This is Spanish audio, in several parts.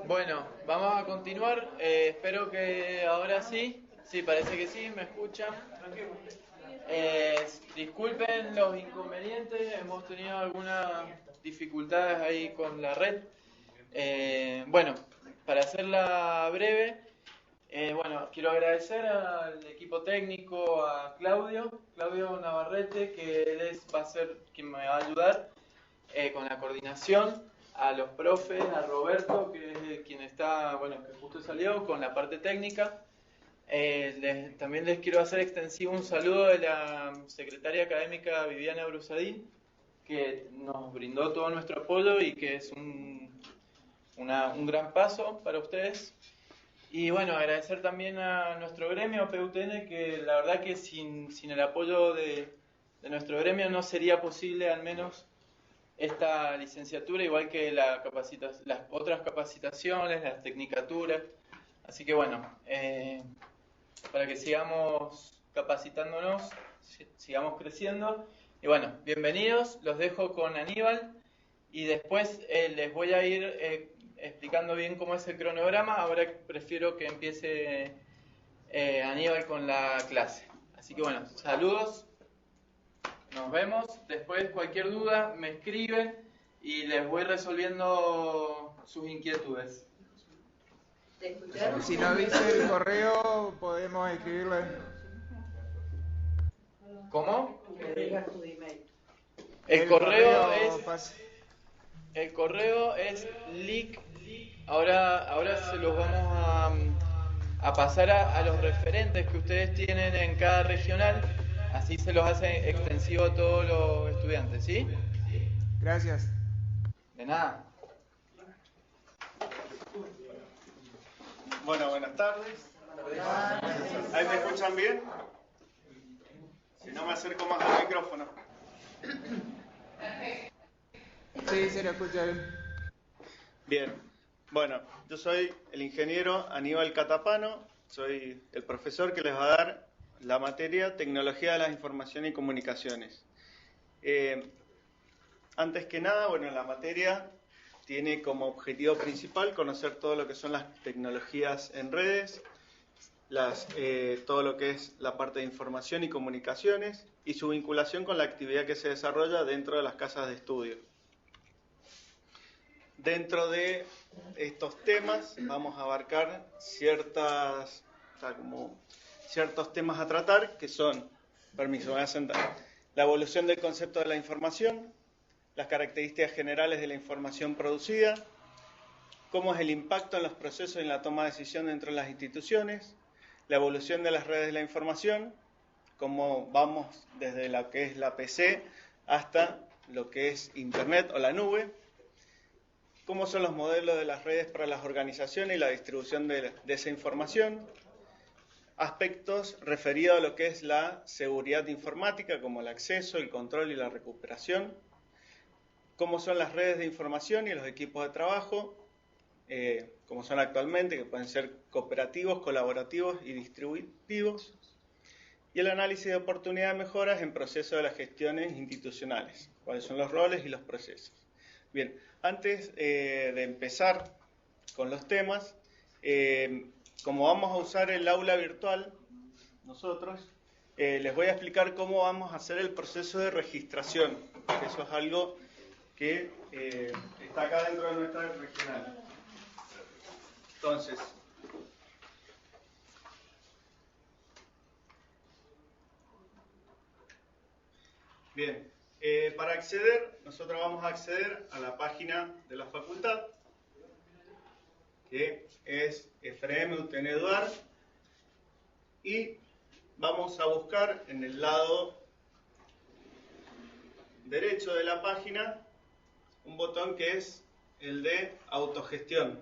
Bueno, vamos a continuar. Espero que ahora sí. Sí, parece que sí, me escuchan. Disculpen los inconvenientes, hemos tenido algunas dificultades ahí con la red. Bueno, para hacerla breve, bueno, quiero agradecer al equipo técnico, a Claudio Navarrete, que él va a ser quien me va a ayudar con la coordinación, a los profes, a Roberto, que es quien está, bueno, que justo salió con la parte técnica. También les quiero hacer extensivo un saludo de la secretaria académica Viviana Brusadín, que nos brindó todo nuestro apoyo y que es un gran paso para ustedes. Y bueno, agradecer también a nuestro gremio PUTN, que la verdad que sin el apoyo de nuestro gremio no sería posible al menos esta licenciatura, igual que las otras capacitaciones, las tecnicaturas. Así que bueno, para que sigamos capacitándonos, sigamos creciendo. Y bueno, bienvenidos, los dejo con Aníbal y después les voy a ir explicando bien cómo es el cronograma. Ahora prefiero que empiece Aníbal con la clase. Así que bueno, saludos, nos vemos. Después cualquier duda me escriben y les voy resolviendo sus inquietudes. Si nos dice el correo, podemos escribirle. ¿Cómo? Que digas tu email. El correo es leak. Ahora se los vamos a pasar a los referentes que ustedes tienen en cada regional. Así se los hace extensivo a todos los estudiantes, ¿sí? Gracias. De nada. Bueno, buenas tardes. ¿Ahí me escuchan bien? Si no, me acerco más al micrófono. Sí, se lo escucha bien. Bien. Bueno, yo soy el ingeniero Aníbal Catapano. Soy el profesor que les va a dar la materia Tecnología de la Información y Comunicaciones. Antes que nada, bueno, la materia tiene como objetivo principal conocer todo lo que son las tecnologías en redes, todo lo que es la parte de información y comunicaciones y su vinculación con la actividad que se desarrolla dentro de las casas de estudio. Dentro de estos temas vamos a abarcar ciertos temas a tratar que son, permiso, me voy a sentar, la evolución del concepto de la información, las características generales de la información producida, cómo es el impacto en los procesos y en la toma de decisión dentro de las instituciones, la evolución de las redes de la información, cómo vamos desde lo que es la PC hasta lo que es Internet o la nube, cómo son los modelos de las redes para las organizaciones y la distribución de esa información, aspectos referidos a lo que es la seguridad informática, como el acceso, el control y la recuperación, cómo son las redes de información y los equipos de trabajo, como son actualmente, que pueden ser cooperativos, colaborativos y distributivos, y el análisis de oportunidad de mejoras en proceso de las gestiones institucionales, cuáles son los roles y los procesos. Bien, antes de empezar con los temas, como vamos a usar el aula virtual, nosotros, les voy a explicar cómo vamos a hacer el proceso de registración, que eso es algo que está acá dentro de nuestra regional. Entonces, bien, para acceder, nosotros vamos a acceder a la página de la facultad, que es Efraim UTN Eduard, y vamos a buscar en el lado derecho de la página un botón que es el de autogestión.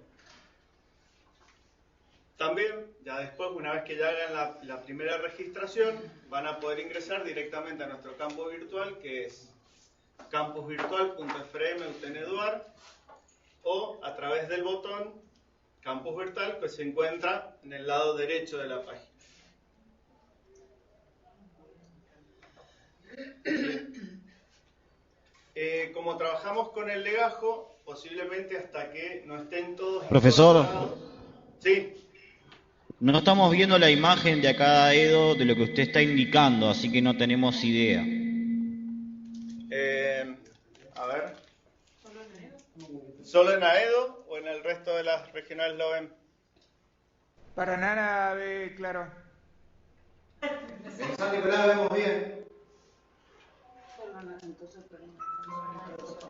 También, ya después, una vez que ya hagan la primera registración, van a poder ingresar directamente a nuestro campo virtual, que es campusvirtual.efraim.uteneduard, o a través del botón Campus Virtual, que se encuentra en el lado derecho de la página. Como trabajamos con el legajo, posiblemente hasta que no estén todos... Profesor. Sí. No estamos viendo la imagen de acá, Aedo, de lo que usted está indicando, así que no tenemos idea. A ver. ¿Solo en Aedo o en el resto de las regionales lo ven? Para nada ve claro. En San Nicolás vemos bien.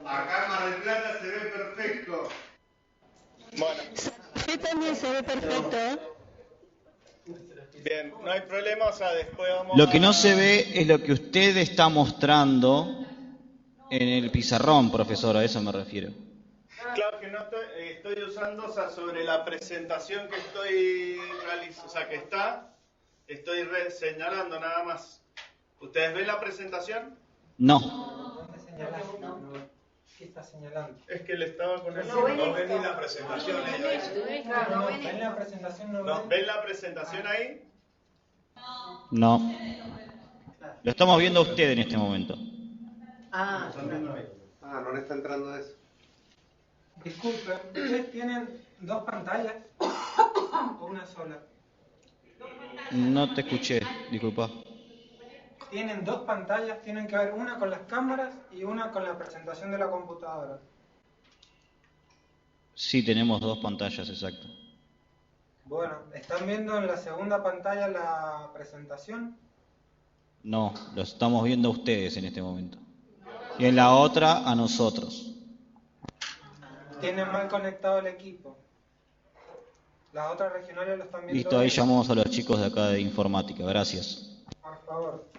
Acá en Mar del Plata se ve perfecto. Bueno. Sí, también se ve perfecto, ¿eh? Bien, no hay problema, o sea, después vamos Lo que no se ve es lo que usted está mostrando en el pizarrón, profesor, a eso me refiero. Claro que no estoy usando, o sea, sobre la presentación que estoy realizando, o sea, que estoy señalando nada más. ¿Ustedes ven la presentación? No. ¿Dónde señalás? ¿Qué está señalando? Es que le estaba con el... No ven ni la presentación ellos. ¿Ven la presentación? ¿No ¿Ven la presentación ahí? No. Lo estamos viendo a usted en este momento. No le está entrando eso. Disculpe, ¿ustedes tienen dos pantallas o una sola? No te escuché, disculpa. Tienen dos pantallas, tienen que ver una con las cámaras y una con la presentación de la computadora. Sí, tenemos dos pantallas, exacto. Bueno, ¿están viendo en la segunda pantalla la presentación? No, lo estamos viendo a ustedes en este momento. Y en la otra, a nosotros. Tienen mal conectado el equipo. Las otras regionales lo están viendo. Listo, ahí bien. llamamos a los chicos de acá de informática. Gracias. Por favor.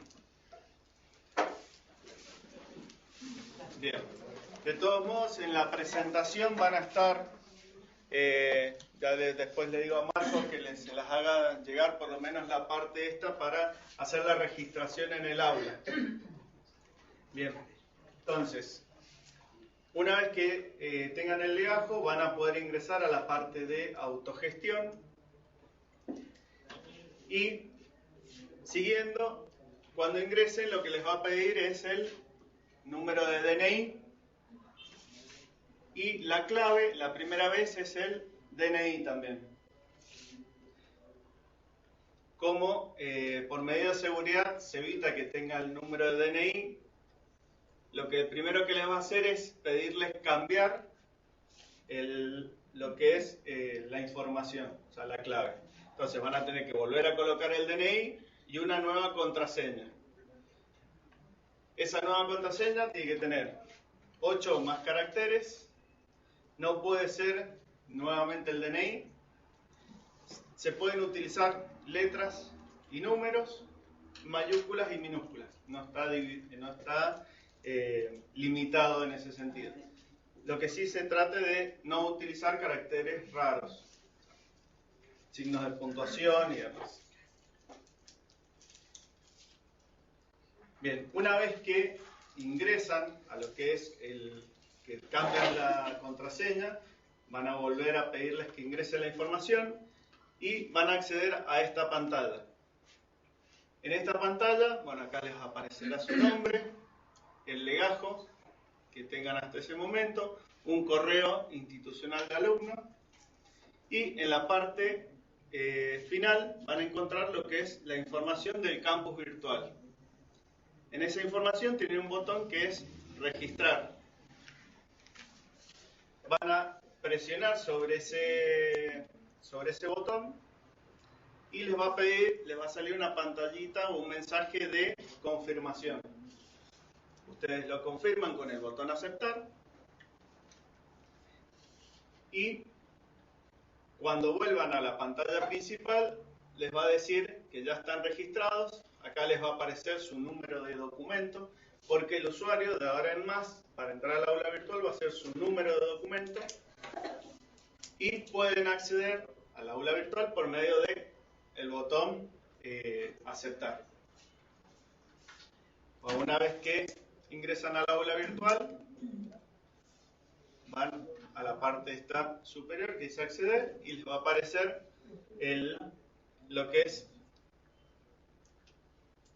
Bien. De todos modos, en la presentación van a estar, después le digo a Marcos que se las haga llegar por lo menos la parte esta para hacer la registración en el aula. Bien, entonces, una vez que tengan el legajo, van a poder ingresar a la parte de autogestión y siguiendo, cuando ingresen lo que les va a pedir es el número de DNI y la clave, la primera vez es el DNI también. Como por medida de seguridad se evita que tenga el número de DNI, lo que primero que les va a hacer es pedirles cambiar lo que es la información, o sea, la clave. Entonces van a tener que volver a colocar el DNI y una nueva contraseña. Esa nueva contraseña tiene que tener 8 o más caracteres, no puede ser nuevamente el DNI, se pueden utilizar letras y números, mayúsculas y minúsculas, no está limitado en ese sentido. Lo que sí se trata de no utilizar caracteres raros, signos de puntuación y demás. Bien, una vez que ingresan a lo que es que cambian la contraseña, van a volver a pedirles que ingresen la información y van a acceder a esta pantalla. En esta pantalla, bueno, acá les aparecerá su nombre, el legajo que tengan hasta ese momento, un correo institucional de alumno y en la parte final van a encontrar lo que es la información del campus virtual. En esa información tienen un botón que es registrar. Van a presionar sobre ese botón y les va a salir una pantallita o un mensaje de confirmación. Ustedes lo confirman con el botón aceptar y cuando vuelvan a la pantalla principal les va a decir que ya están registrados. Acá les va a aparecer su número de documento porque el usuario de ahora en más para entrar al aula virtual va a ser su número de documento y pueden acceder al aula virtual por medio de el botón aceptar. Una vez que ingresan al aula virtual, van a la parte esta superior que dice acceder y les va a aparecer lo que es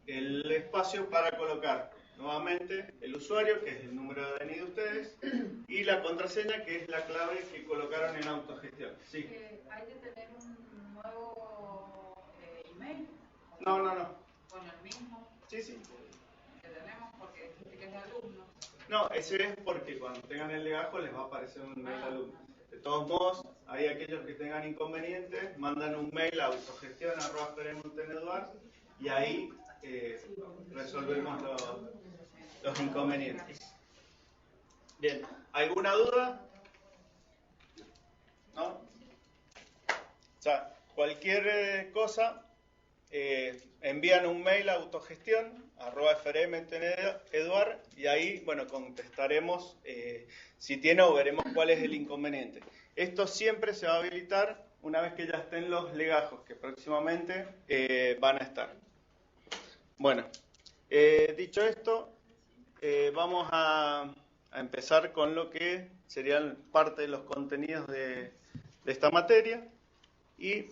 el espacio para colocar nuevamente el usuario, que es el número de DNI de ustedes, y la contraseña, que es la clave que colocaron en autogestión. Sí. ¿Hay que tener un nuevo email? No. ¿Con el mismo Sí. que tenemos? Porque este que es de alumno. No, ese es porque cuando tengan el legajo les va a aparecer un mail alumno. De todos modos, hay aquellos que tengan inconvenientes, mandan un mail a autogestión@feremonteneduar y ahí resolvemos los inconvenientes. Bien, ¿alguna duda? ¿No? O sea, cualquier cosa, envían un mail a autogestión@frm.edu.ar y ahí, bueno, contestaremos si tiene o veremos cuál es el inconveniente. Esto siempre se va a habilitar una vez que ya estén los legajos, que próximamente van a estar. Bueno, dicho esto, vamos a empezar con lo que serían parte de los contenidos de esta materia. Y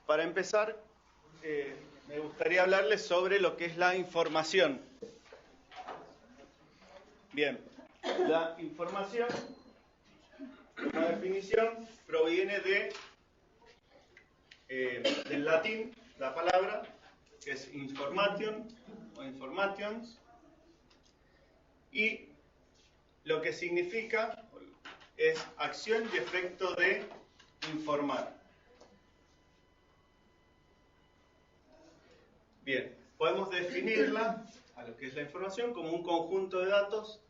para empezar, me gustaría hablarles sobre lo que es la información. Bien, la información, como definición, proviene del latín, la palabra, que es information o informations, y lo que significa es acción y efecto de informar. Bien, podemos definirla, a lo que es la información, como un conjunto de datos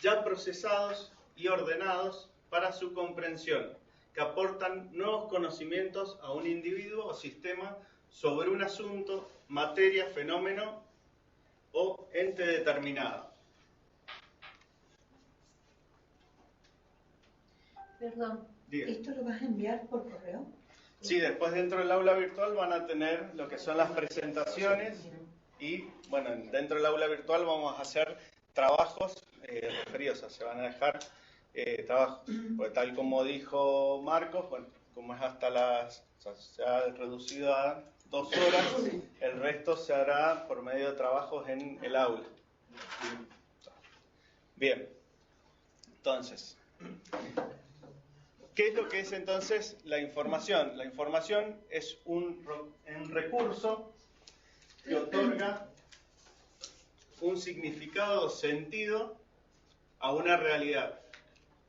ya procesados y ordenados para su comprensión, que aportan nuevos conocimientos a un individuo o sistema sobre un asunto, materia, fenómeno o ente determinado. Perdón, Diga. ¿esto lo vas a enviar por correo? Sí, después dentro del aula virtual van a tener lo que son las presentaciones y, bueno, dentro del aula virtual vamos a hacer trabajos referidos, o sea, se van a dejar trabajos, pues tal como dijo Marcos, bueno, como es hasta o sea, se ha reducido a 2 horas, el resto se hará por medio de trabajos en el aula. Bien, entonces, ¿qué es lo que es entonces la información? La información es un recurso que otorga un significado o sentido a una realidad,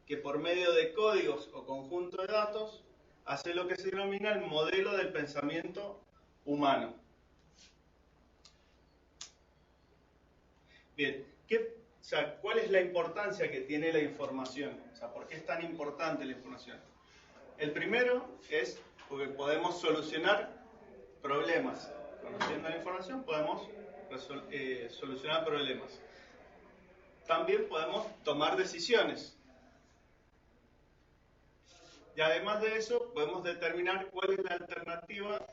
que por medio de códigos o conjunto de datos hace lo que se denomina el modelo del pensamiento humano. Bien, ¿cuál es la importancia que tiene la información? O sea, ¿por qué es tan importante la información? El primero es porque podemos solucionar problemas. Conociendo la información podemos solucionar problemas. También podemos tomar decisiones. Y además de eso, podemos determinar cuál es la alternativa,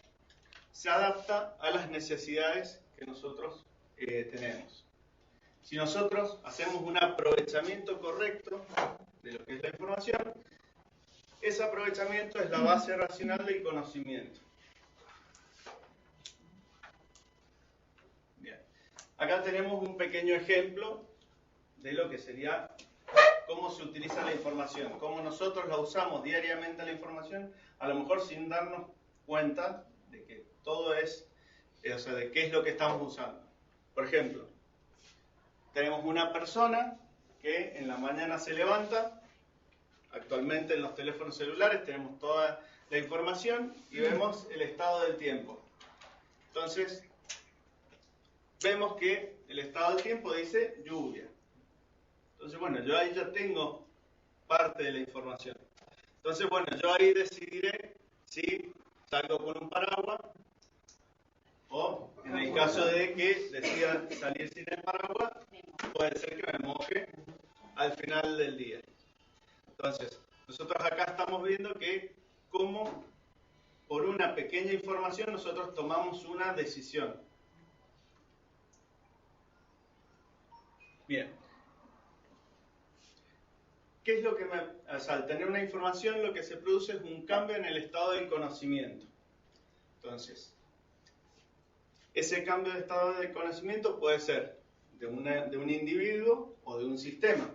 se adapta a las necesidades que nosotros tenemos. Si nosotros hacemos un aprovechamiento correcto de lo que es la información, ese aprovechamiento es la base racional del conocimiento. Bien. Acá tenemos un pequeño ejemplo de lo que sería cómo se utiliza la información, cómo nosotros la usamos diariamente la información, a lo mejor sin darnos cuenta de que todo es, o sea, de qué es lo que estamos usando. Por ejemplo, tenemos una persona que en la mañana se levanta, actualmente en los teléfonos celulares tenemos toda la información y vemos el estado del tiempo. Entonces, vemos que el estado del tiempo dice lluvia. Entonces, bueno, yo ahí ya tengo parte de la información. Entonces, bueno, yo ahí decidiré si salgo con un paraguas o, en el caso de que decida salir sin el paraguas, puede ser que me moje al final del día. Entonces, nosotros acá estamos viendo que cómo por una pequeña información nosotros tomamos una decisión. Bien. ¿Qué es lo que o sea, al tener una información lo que se produce es un cambio en el estado del conocimiento? Entonces, ese cambio de estado del conocimiento puede ser de un individuo o de un sistema.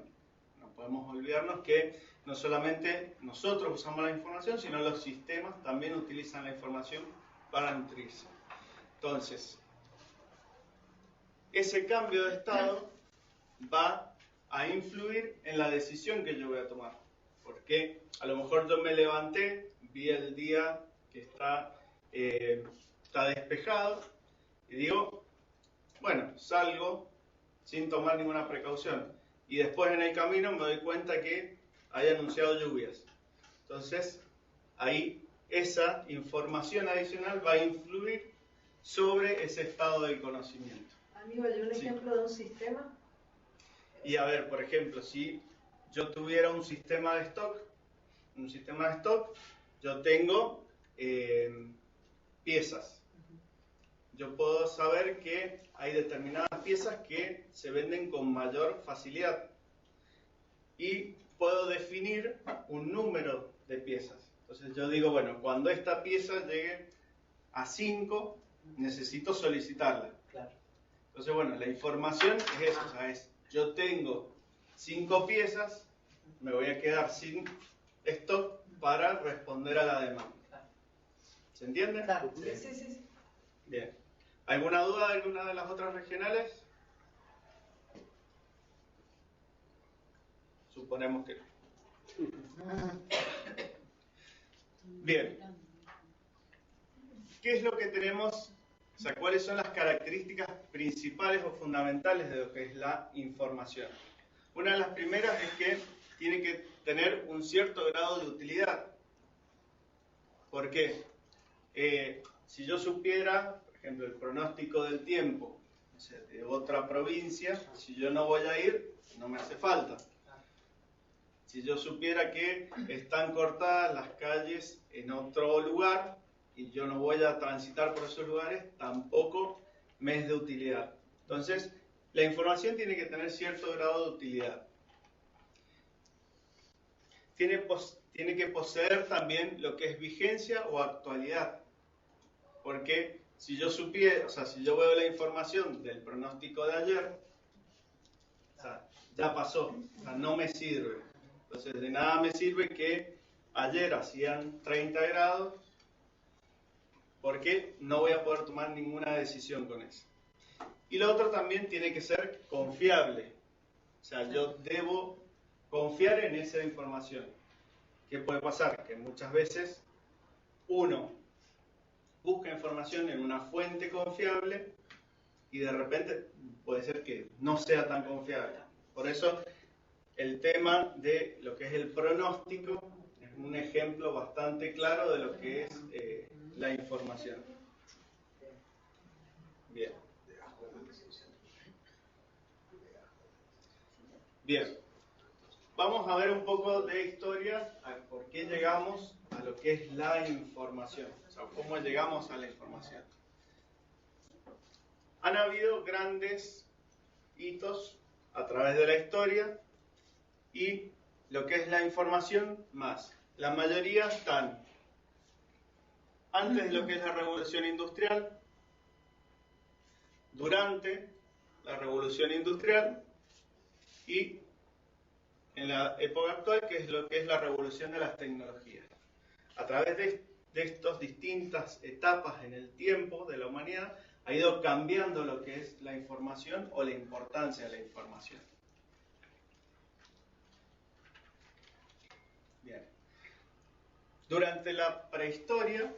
No podemos olvidarnos que no solamente nosotros usamos la información, sino los sistemas también utilizan la información para nutrirse. Entonces, ese cambio de estado va a influir en la decisión que yo voy a tomar. Porque a lo mejor yo me levanté, vi el día que está despejado y digo, bueno, salgo sin tomar ninguna precaución. Y después en el camino me doy cuenta que hay anunciado lluvias. Entonces, ahí esa información adicional va a influir sobre ese estado del conocimiento. Amigo, ¿hay un ejemplo de un sistema? Y a ver, por ejemplo, si yo tuviera un sistema de stock, yo tengo piezas. Yo puedo saber que hay determinadas piezas que se venden con mayor facilidad. Y puedo definir un número de piezas. Entonces yo digo, bueno, cuando esta pieza llegue a 5, necesito solicitarla. Claro. Entonces, bueno, la información es eso, o sea, yo tengo 5 piezas, me voy a quedar sin stock para responder a la demanda. ¿Se entiende? Claro. Sí. Bien. ¿Alguna duda de alguna de las otras regionales? Suponemos que no. Bien. ¿Qué es lo que tenemos? O sea, ¿cuáles son las características principales o fundamentales de lo que es la información? Una de las primeras es que tiene que tener un cierto grado de utilidad. ¿Por qué? Si yo supiera, por ejemplo, el pronóstico del tiempo, o sea, de otra provincia, si yo no voy a ir, no me hace falta. Si yo supiera que están cortadas las calles en otro lugar y yo no voy a transitar por esos lugares, tampoco me es de utilidad. Entonces, la información tiene que tener cierto grado de utilidad. Tiene que poseer también lo que es vigencia o actualidad. Porque si yo supiera, o sea, si yo veo la información del pronóstico de ayer, o sea, ya pasó, o sea, no me sirve. Entonces, de nada me sirve que ayer hacían 30 grados, porque no voy a poder tomar ninguna decisión con eso. Y lo otro también tiene que ser confiable. O sea, yo debo confiar en esa información. ¿Qué puede pasar? Que muchas veces uno busca información en una fuente confiable y de repente puede ser que no sea tan confiable. Por eso el tema de lo que es el pronóstico es un ejemplo bastante claro de lo que es la información. Bien. Bien. Vamos a ver un poco de historia, a por qué llegamos a lo que es la información, o sea, cómo llegamos a la información. Han habido grandes hitos a través de la historia y lo que es la información más. La mayoría están antes de lo que es la Revolución Industrial, durante la Revolución Industrial y en la época actual, que es lo que es la revolución de las tecnologías. A través de estas distintas etapas en el tiempo de la humanidad, ha ido cambiando lo que es la información o la importancia de la información. Bien. Durante la prehistoria,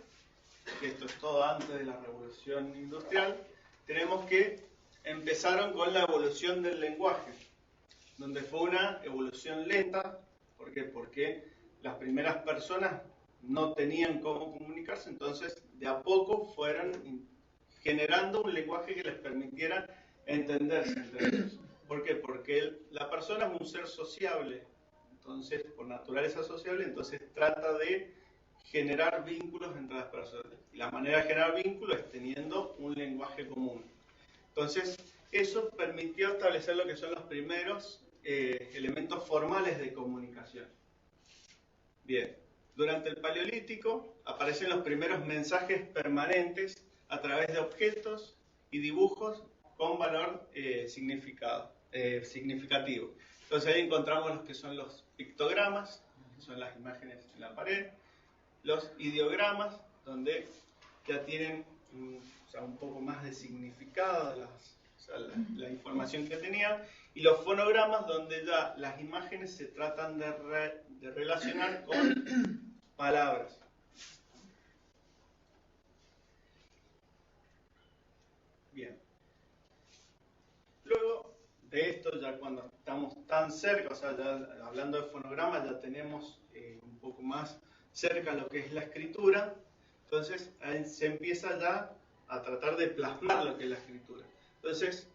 que esto es todo antes de la revolución industrial, tenemos que empezaron con la evolución del lenguaje, donde fue una evolución lenta. ¿Por qué? Porque las primeras personas no tenían cómo comunicarse, entonces de a poco fueron generando un lenguaje que les permitiera entenderse entre ellos. ¿Por qué? Porque la persona es un ser sociable, entonces por naturaleza sociable, entonces trata de generar vínculos entre las personas. Y la manera de generar vínculos es teniendo un lenguaje común. Entonces, eso permitió establecer lo que son los primeros elementos formales de comunicación. Bien, durante el Paleolítico aparecen los primeros mensajes permanentes a través de objetos y dibujos con valor significativo. Entonces ahí encontramos los que son los pictogramas, que son las imágenes en la pared, los ideogramas, donde ya tienen un poco más de significado la información que tenía, y los fonogramas, donde ya las imágenes se tratan de relacionar con palabras. Bien. Luego de esto, ya cuando estamos tan cerca, o sea, ya hablando de fonogramas, ya tenemos un poco más cerca lo que es la escritura, entonces se empieza ya a tratar de plasmar lo que es la escritura. Entonces,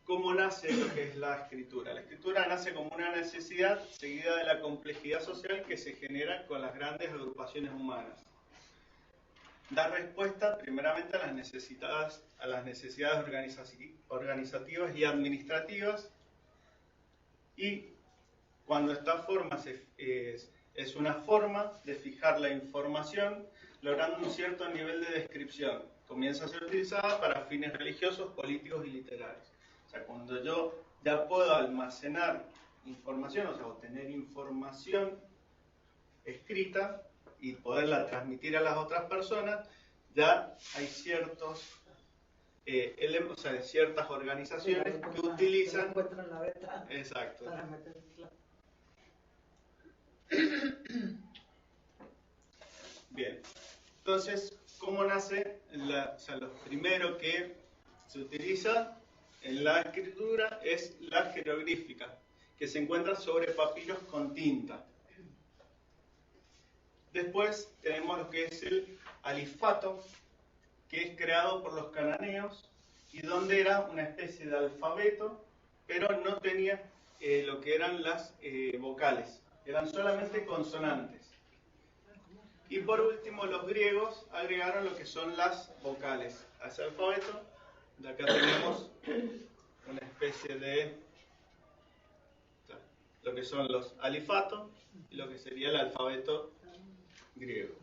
¿cómo nace lo que es la escritura? La escritura nace como una necesidad seguida de la complejidad social que se genera con las grandes agrupaciones humanas. Da respuesta primeramente a las necesidades organizativas y administrativas, y cuando esta forma es una forma de fijar la información logrando un cierto nivel de descripción. Comienza a ser utilizada para fines religiosos, políticos y literarios. O sea, cuando yo ya puedo almacenar información, o sea, obtener información escrita y poderla transmitir a las otras personas, ya hay ciertos ciertas organizaciones que utilizan... Exacto. Bien, entonces, ¿cómo nace? Lo primero que se utiliza en la escritura es la jeroglífica, que se encuentra sobre papiros con tinta. Después tenemos lo que es el alifato, que es creado por los cananeos y donde era una especie de alfabeto, pero no tenía lo que eran las vocales, eran solamente consonantes. Y por último, los griegos agregaron lo que son las vocales a ese alfabeto. De acá tenemos una especie de lo que son los alifatos y lo que sería el alfabeto griego.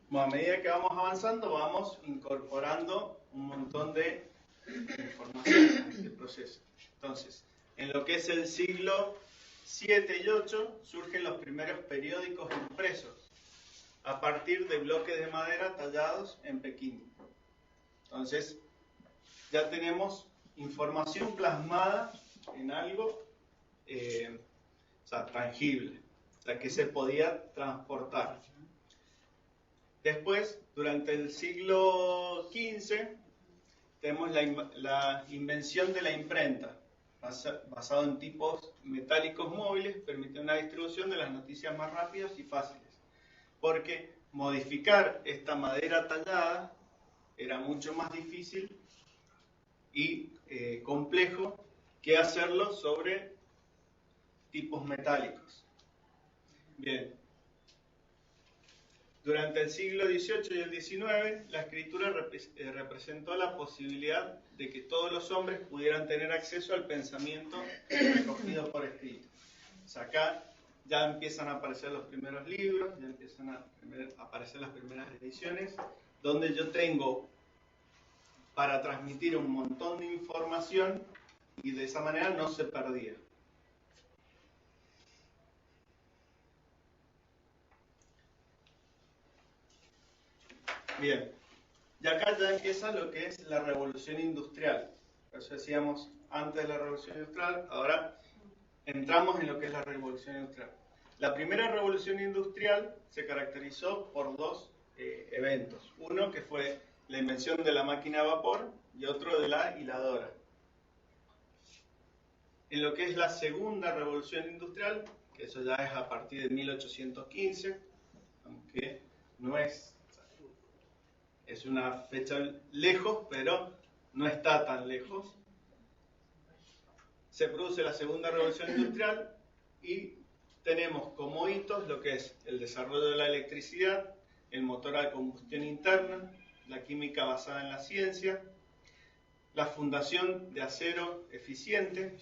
Bueno, a medida que vamos avanzando, vamos incorporando un montón de información a este proceso. Entonces, en lo que es el siglo 7 y 8 surgen los primeros periódicos impresos a partir de bloques de madera tallados en Pekín. Entonces, ya tenemos información plasmada en algo tangible, o sea, que se podía transportar. Después, durante el siglo XV, tenemos la invención de la imprenta, basado en tipos metálicos móviles, permite una distribución de las noticias más rápidas y fáciles, porque modificar esta madera tallada era mucho más difícil y complejo que hacerlo sobre tipos metálicos. Bien. Durante el siglo XVIII y el XIX, la escritura representó la posibilidad de que todos los hombres pudieran tener acceso al pensamiento recogido por escrito. O sea, acá ya empiezan a aparecer los primeros libros, ya empiezan a aparecer las primeras ediciones, donde yo tengo para transmitir un montón de información y de esa manera no se perdía. Bien, y acá ya empieza lo que es la revolución industrial. Por eso decíamos antes de la revolución industrial, ahora entramos en lo que es la revolución industrial. La primera revolución industrial se caracterizó por dos eventos. Uno que fue la invención de la máquina a vapor y otro de la hiladora. En lo que es la segunda revolución industrial, que eso ya es a partir de 1815, aunque no es una fecha lejos, pero no está tan lejos. Se produce la segunda revolución industrial y tenemos como hitos lo que es el desarrollo de la electricidad, el motor a combustión interna, la química basada en la ciencia, la fundación de acero eficiente,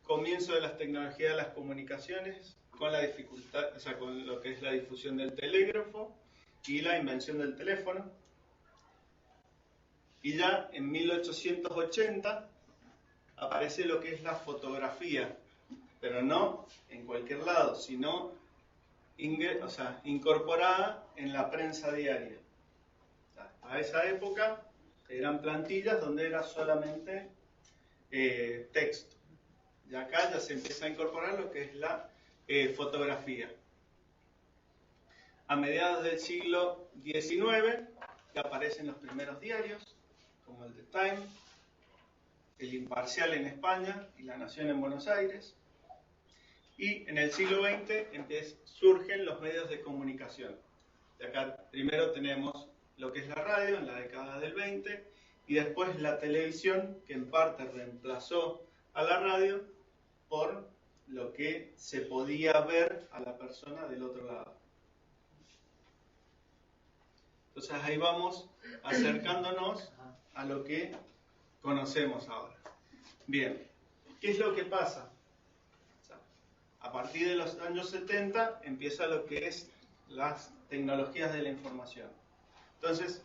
comienzo de las tecnologías de las comunicaciones, con la dificultad, con lo que es la difusión del telégrafo, y la invención del teléfono. Y ya en 1880 aparece lo que es la fotografía, pero no en cualquier lado, sino incorporada en la prensa diaria. A esa época eran plantillas donde era solamente texto. Y acá ya se empieza a incorporar lo que es la fotografía. A mediados del siglo XIX ya aparecen los primeros diarios, como el The Time, el Imparcial en España y La Nación en Buenos Aires. Y en el siglo XX surgen los medios de comunicación. De acá primero tenemos lo que es la radio en la década del 20 y después la televisión, que en parte reemplazó a la radio por lo que se podía ver a la persona del otro lado. Entonces ahí vamos acercándonos a lo que conocemos ahora. Bien, ¿qué es lo que pasa? A partir de los años 70 empieza lo que es las tecnologías de la información. Entonces,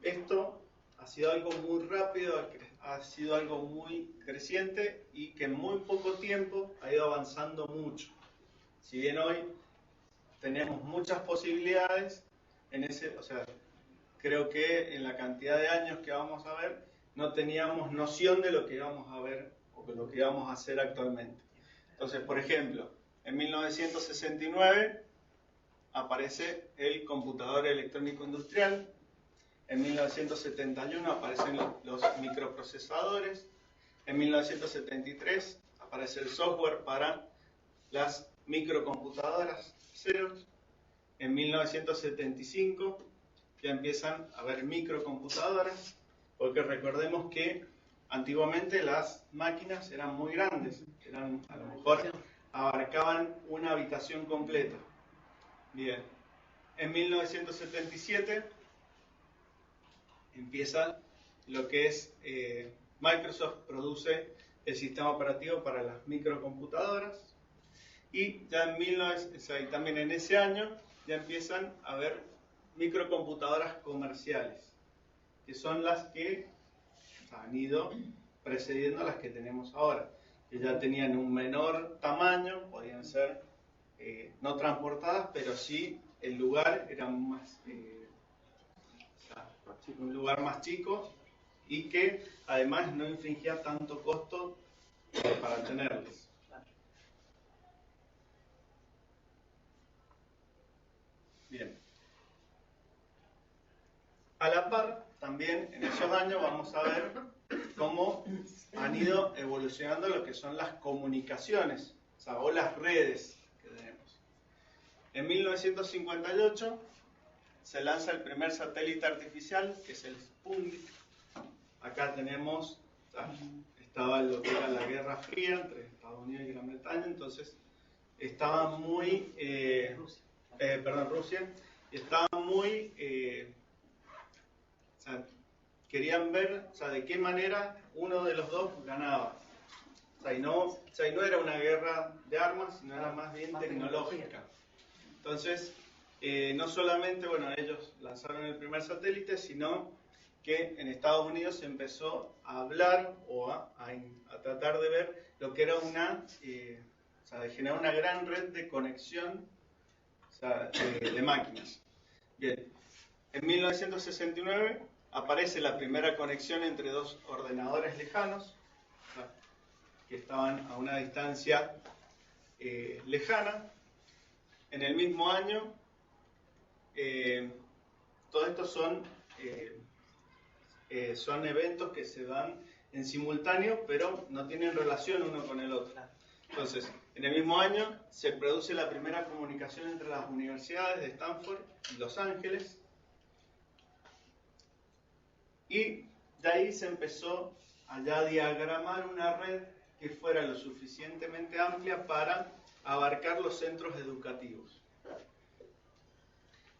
esto ha sido algo muy rápido, ha sido algo muy creciente y que en muy poco tiempo ha ido avanzando mucho. Si bien hoy tenemos muchas posibilidades, creo que en la cantidad de años que vamos a ver, no teníamos noción de lo que íbamos a ver o de lo que íbamos a hacer actualmente. Entonces, por ejemplo, en 1969 aparece el computador electrónico industrial. En 1971 aparecen los microprocesadores. En 1973 aparece el software para las microcomputadoras Xerox. En 1975 ya empiezan a haber microcomputadoras, porque recordemos que antiguamente las máquinas eran muy grandes, a lo mejor abarcaban una habitación completa. Bien, en 1977 empieza lo que es Microsoft produce el sistema operativo para las microcomputadoras y ya también en ese año ya empiezan a haber microcomputadoras comerciales, que son las que han ido precediendo a las que tenemos ahora, que ya tenían un menor tamaño, podían ser no transportadas, pero sí el lugar era más un lugar más chico y que además no infringía tanto costo para tenerlos. Bien. A la par, también en esos años vamos a ver cómo han ido evolucionando lo que son las comunicaciones, o las redes que tenemos. En 1958 se lanza el primer satélite artificial, que es el Sputnik. Acá tenemos, estaba lo que era la Guerra Fría entre Estados Unidos y Gran Bretaña, entonces estaba muy, Rusia, estaba muy, querían ver, de qué manera uno de los dos ganaba. Y no era una guerra de armas, sino era más bien tecnológica. Entonces, no solamente, ellos lanzaron el primer satélite, sino que en Estados Unidos se empezó a hablar o a tratar de ver lo que era de generar una gran red de conexión de máquinas. Bien, en 1969 aparece la primera conexión entre dos ordenadores lejanos, que estaban a una distancia lejana. En el mismo año, todo esto son eventos que se dan en simultáneo, pero no tienen relación uno con el otro. Entonces, en el mismo año se produce la primera comunicación entre las universidades de Stanford y Los Ángeles, y de ahí se empezó a ya diagramar una red que fuera lo suficientemente amplia para abarcar los centros educativos.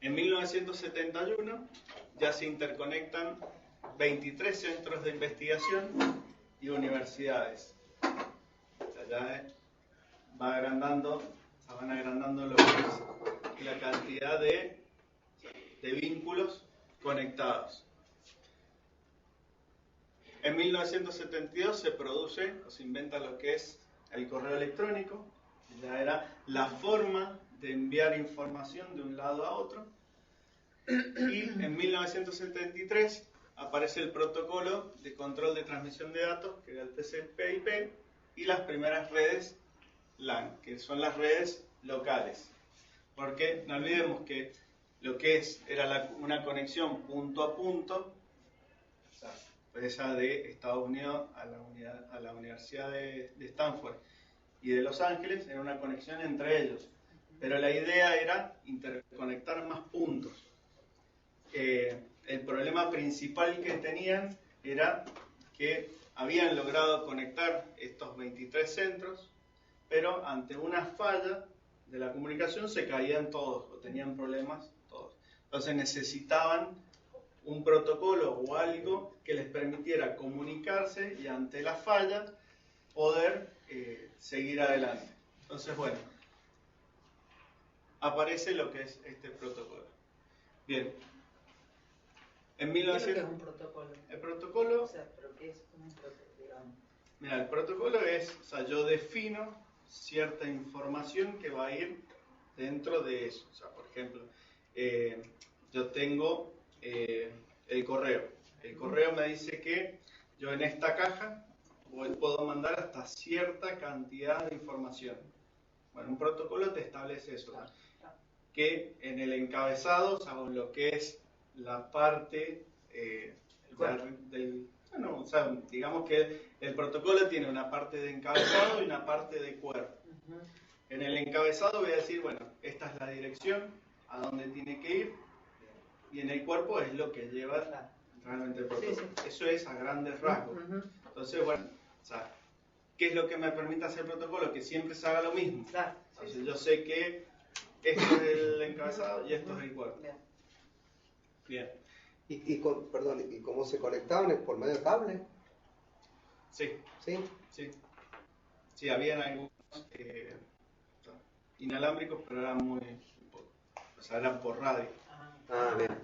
En 1971 ya se interconectan 23 centros de investigación y universidades. Ya van agrandando lo que es la cantidad de de vínculos conectados. En 1972 se produce o se inventa lo que es el correo electrónico. Ya era la forma de enviar información de un lado a otro. Y en 1973 aparece el protocolo de control de transmisión de datos, que era el TCP/IP, y las primeras redes LAN, que son las redes locales. Porque no olvidemos que lo que era una conexión punto a punto, o sea, esa de Estados Unidos a la Universidad de Stanford y de Los Ángeles, era una conexión entre ellos. Pero la idea era interconectar más puntos. El problema principal que tenían era que habían logrado conectar estos 23 centros, pero ante una falla de la comunicación se caían todos o tenían problemas todos. Entonces necesitaban un protocolo o algo que les permitiera comunicarse y ante la falla poder seguir adelante. Entonces, bueno, aparece lo que es este protocolo. Bien. En ¿Qué es un protocolo? El protocolo... O sea, ¿pero qué es un protocolo, digamos? Mira, el protocolo es, o sea, yo defino cierta información que va a ir dentro de eso. O sea, por ejemplo, yo tengo el correo. El correo me dice que yo en esta caja puedo mandar hasta cierta cantidad de información. Bueno, un protocolo te establece eso, ¿no? Que en el encabezado, o sea, en lo que es la parte bueno, o sea, digamos que el protocolo tiene una parte de encabezado y una parte de cuerpo. En el encabezado voy a decir, bueno, esta es la dirección, a dónde tiene que ir, y en el cuerpo es lo que lleva realmente el protocolo. Sí, sí. Eso es a grandes rasgos. Entonces, bueno, o sea, ¿qué es lo que me permite hacer el protocolo? Que siempre se haga lo mismo. Entonces, yo sé que esto es el encabezado y esto es el cuerpo. Bien. ¿Y cómo se conectaban? ¿Es por medio de cable? Sí. ¿Sí? Sí. Sí, habían algunos inalámbricos, pero eran muy pocos. O sea, eran por radio. Bien.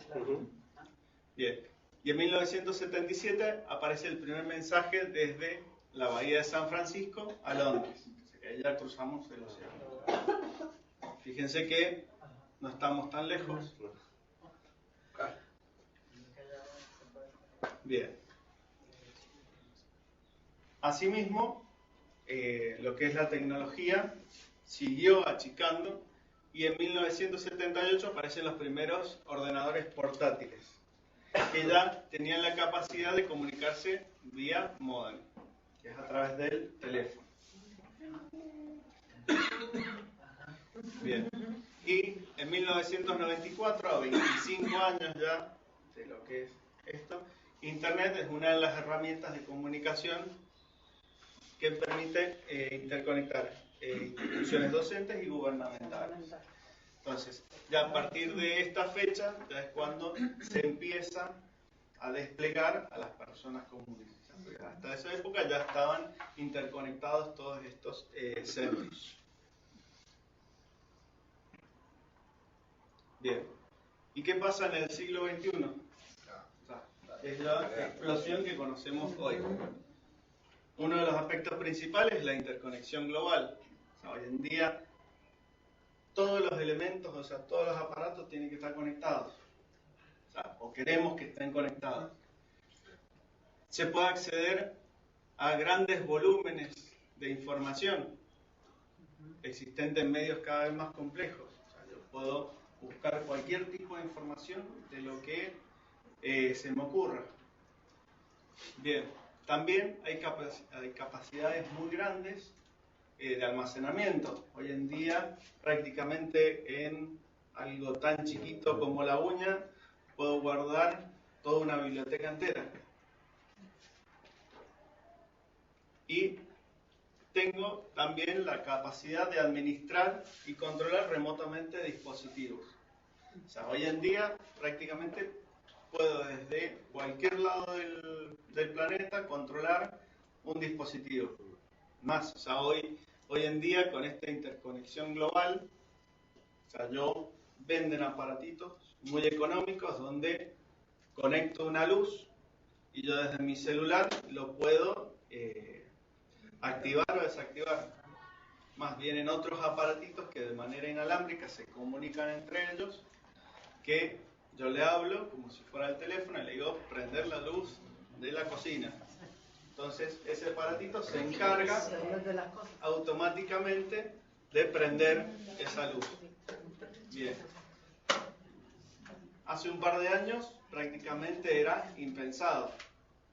Bien. Y en 1977 aparece el primer mensaje desde la bahía de San Francisco a Londres. O sea, que ahí ya cruzamos el océano. Fíjense que no estamos tan lejos. Bien. Asimismo, lo que es la tecnología siguió achicando y en 1978 aparecen los primeros ordenadores portátiles que ya tenían la capacidad de comunicarse vía módem, que es a través del teléfono. Bien. Y en 1994, a 25 años ya de lo que es esto, Internet es una de las herramientas de comunicación que permite interconectar instituciones docentes y gubernamentales. Entonces, ya a partir de esta fecha, ya es cuando se empieza a desplegar a las personas comunes. Hasta esa época ya estaban interconectados todos estos centros. Bien. ¿Y qué pasa en el siglo XXI? Es la explosión que conocemos hoy. Uno de los aspectos principales es la interconexión global. O sea, hoy en día todos los elementos, o sea, todos los aparatos tienen que estar conectados. O sea, o queremos que estén conectados. Se puede acceder a grandes volúmenes de información existentes en medios cada vez más complejos. O sea, yo puedo buscar cualquier tipo de información de lo que se me ocurra. Bien, también hay capacidades muy grandes de almacenamiento. Hoy en día, prácticamente en algo tan chiquito como la uña, puedo guardar toda una biblioteca entera. Y tengo también la capacidad de administrar y controlar remotamente dispositivos. O sea, hoy en día prácticamente puedo desde cualquier lado del planeta controlar un dispositivo. Más, o sea, hoy en día con esta interconexión global, o sea, venden aparatitos muy económicos donde conecto una luz y yo desde mi celular lo puedo activar o desactivar. Más bien en otros aparatitos que de manera inalámbrica se comunican entre ellos, que yo le hablo como si fuera el teléfono y le digo prender la luz de la cocina. Entonces ese aparatito se encarga automáticamente de prender esa luz. Bien. Hace un par de años prácticamente era impensado.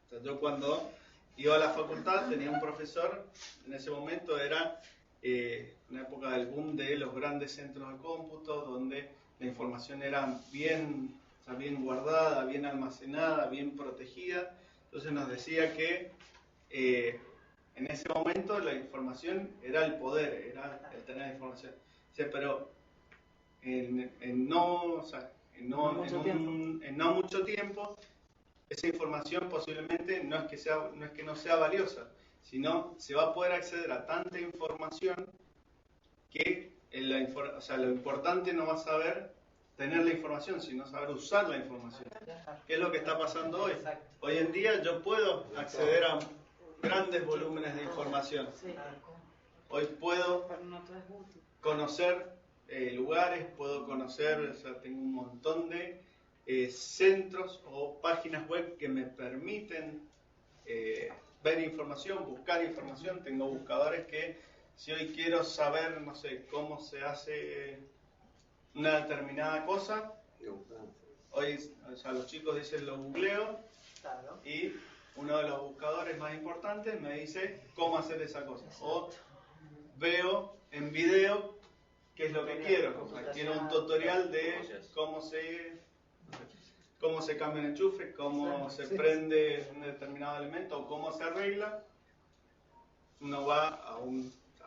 O sea, yo cuando iba a la facultad tenía un profesor, en ese momento era una época del boom de los grandes centros de cómputo, donde la información era bien guardada, bien almacenada, bien protegida. Entonces nos decía que en ese momento la información era el poder, era el tener información. O sea, pero en no mucho tiempo, esa información posiblemente no es que no sea valiosa, sino se va a poder acceder a tanta información que lo importante no va a saber tener la información, sino saber usar la información. ¿Qué es lo que está pasando hoy? Hoy en día yo puedo acceder a grandes volúmenes de información. Hoy puedo conocer lugares, puedo conocer, tengo un montón de centros o páginas web que me permiten ver información, buscar información. Tengo buscadores que si hoy quiero saber, no sé, cómo se hace una determinada cosa, hoy los chicos dicen lo googleo y uno de los buscadores más importantes me dice cómo hacer esa cosa. O veo en video qué es lo que quiero. O sea, quiero un tutorial de cómo se cambia un enchufe, cómo se prende un determinado elemento o cómo se arregla. Uno va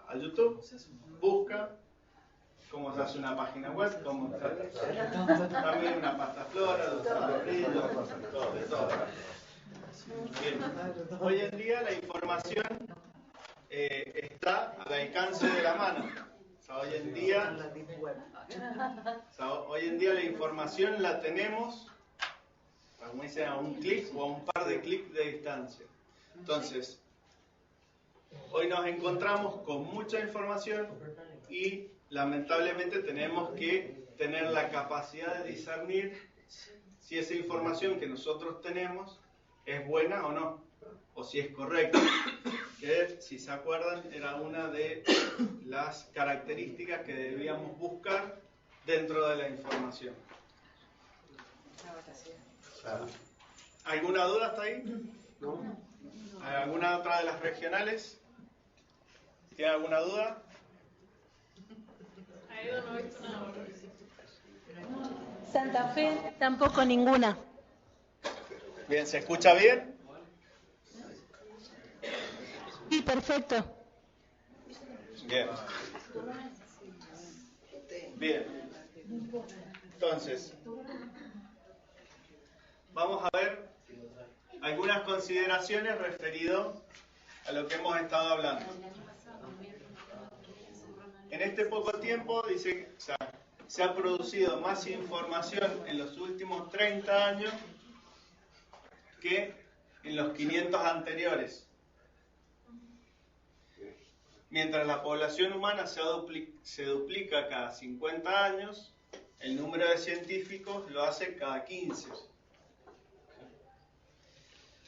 a YouTube, busca cómo se hace una página web, cómo se hace también una pasta flora, de todo. Bien. Hoy en día la información está al alcance de la mano. O sea, hoy en día la información la tenemos, como dicen, a un clic o a un par de clics de distancia. Entonces, hoy nos encontramos con mucha información y lamentablemente tenemos que tener la capacidad de discernir si esa información que nosotros tenemos es buena o no, o si es correcta. Que, si se acuerdan, era una de las características que debíamos buscar dentro de la información. ¿Alguna duda hasta ahí? ¿No? ¿Alguna otra de las regionales? ¿Tiene alguna duda? No he visto nada. Santa Fe, tampoco ninguna. Bien, ¿se escucha bien? Sí, perfecto. Bien. Entonces, vamos a ver algunas consideraciones referido a lo que hemos estado hablando. En este poco tiempo, dice, se ha producido más información en los últimos 30 años que en los 500 anteriores. Mientras la población humana se duplica cada 50 años, el número de científicos lo hace cada 15.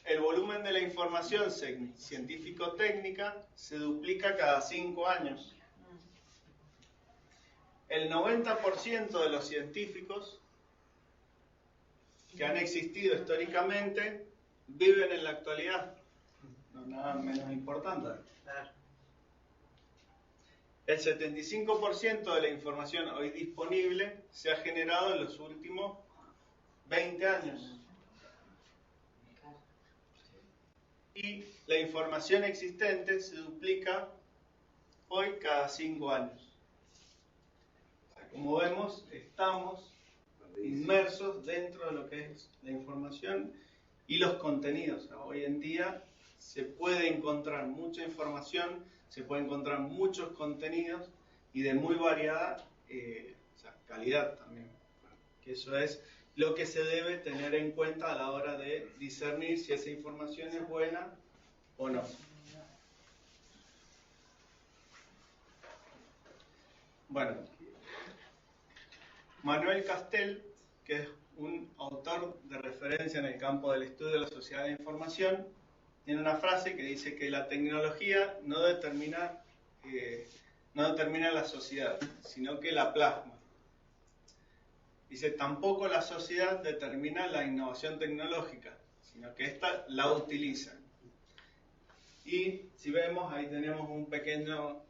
El volumen de la información científico-técnica se duplica cada 5 años. El 90% de los científicos que han existido históricamente viven en la actualidad. No nada menos importante. El 75% de la información hoy disponible se ha generado en los últimos 20 años. Y la información existente se duplica hoy cada 5 años. Como vemos, estamos inmersos dentro de lo que es la información y los contenidos. Hoy en día se puede encontrar mucha información, se puede encontrar muchos contenidos y de muy variada calidad también, que eso es lo que se debe tener en cuenta a la hora de discernir si esa información es buena o no. Bueno, Manuel Castel, que es un autor de referencia en el campo del estudio de la sociedad de la información, tiene una frase que dice que la tecnología no determina la sociedad, sino que la plasma. Dice, tampoco la sociedad determina la innovación tecnológica, sino que ésta la utiliza. Y si vemos, ahí tenemos un pequeño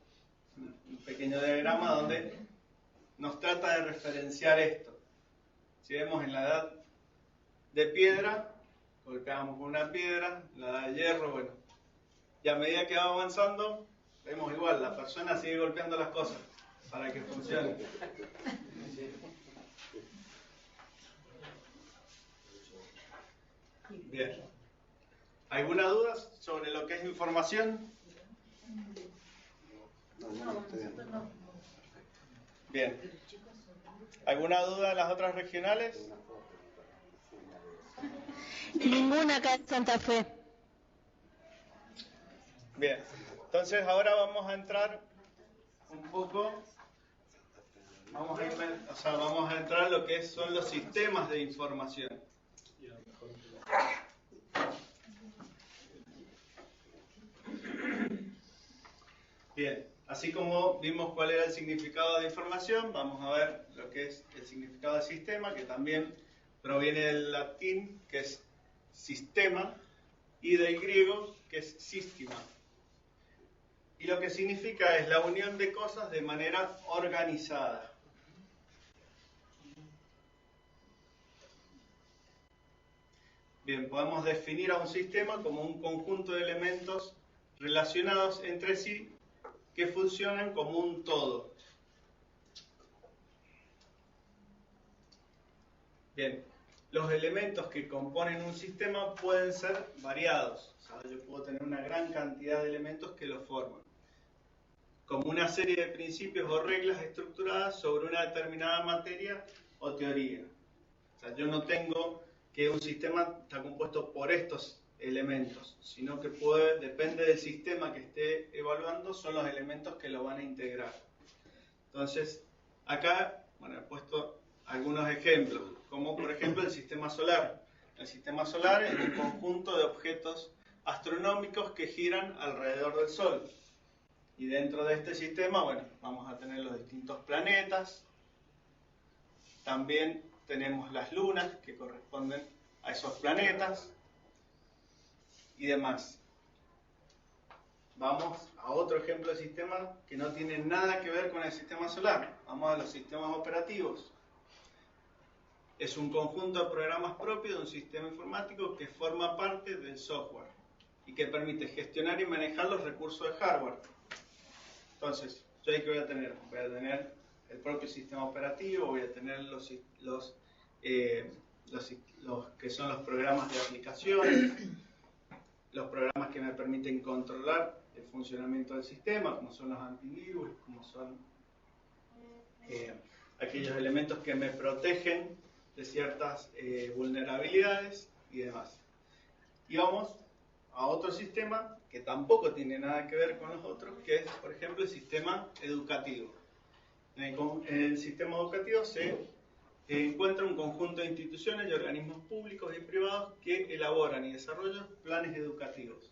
diagrama donde nos trata de referenciar esto. Si vemos en la edad de piedra, golpeamos con una piedra, en la edad de hierro, bueno, y a medida que va avanzando, vemos igual, la persona sigue golpeando las cosas para que funcione. Bien. ¿Alguna duda sobre lo que es información? Bien. ¿Alguna duda en las otras regionales? Ninguna acá en Santa Fe. Bien. Entonces ahora vamos a entrar un poco, vamos a entrar en lo que son los sistemas de información. Bien, así como vimos cuál era el significado de información, vamos a ver lo que es el significado de sistema, que también proviene del latín, que es sistema, y del griego, que es sístema. Y lo que significa es la unión de cosas de manera organizada. Bien, podemos definir a un sistema como un conjunto de elementos relacionados entre sí que funcionan como un todo. Bien, los elementos que componen un sistema pueden ser variados. O sea, yo puedo tener una gran cantidad de elementos que lo forman, como una serie de principios o reglas estructuradas sobre una determinada materia o teoría. O sea, yo no tengo que un sistema está compuesto por estos elementos, sino que depende del sistema que esté evaluando, son los elementos que lo van a integrar. Entonces, acá, bueno, he puesto algunos ejemplos, como por ejemplo el sistema solar. El sistema solar es un conjunto de objetos astronómicos que giran alrededor del Sol. Y dentro de este sistema, bueno, vamos a tener los distintos planetas. También tenemos las lunas que corresponden a esos planetas y demás. Vamos a otro ejemplo de sistema que no tiene nada que ver con el sistema solar. Vamos a los sistemas operativos. Es un conjunto de programas propios de un sistema informático que forma parte del software y que permite gestionar y manejar los recursos de hardware. Entonces, ¿yo ahí qué voy a tener? Voy a tener el propio sistema operativo, voy a tener los que son los programas de aplicación, los programas que me permiten controlar el funcionamiento del sistema, como son los antivirus, como son aquellos elementos que me protegen de ciertas vulnerabilidades y demás. Y vamos a otro sistema que tampoco tiene nada que ver con los otros, que es, por ejemplo, el sistema educativo. En el sistema educativo se encuentra un conjunto de instituciones y organismos públicos y privados que elaboran y desarrollan planes educativos,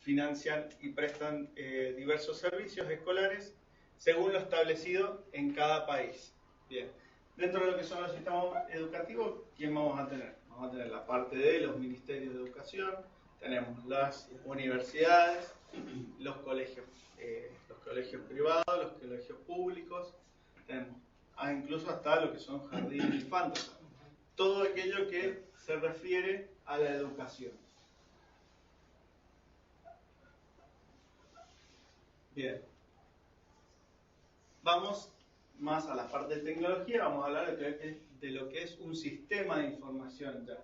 financian y prestan diversos servicios escolares según lo establecido en cada país. Bien, dentro de lo que son los sistemas educativos, ¿quién vamos a tener? Vamos a tener la parte de los ministerios de educación, tenemos las universidades, los colegios privados, los colegios públicos, tenemos incluso hasta lo que son jardines de infantes, todo aquello que se refiere a la educación. Bien, vamos más a la parte de tecnología, vamos a hablar de lo que es un sistema de información ya,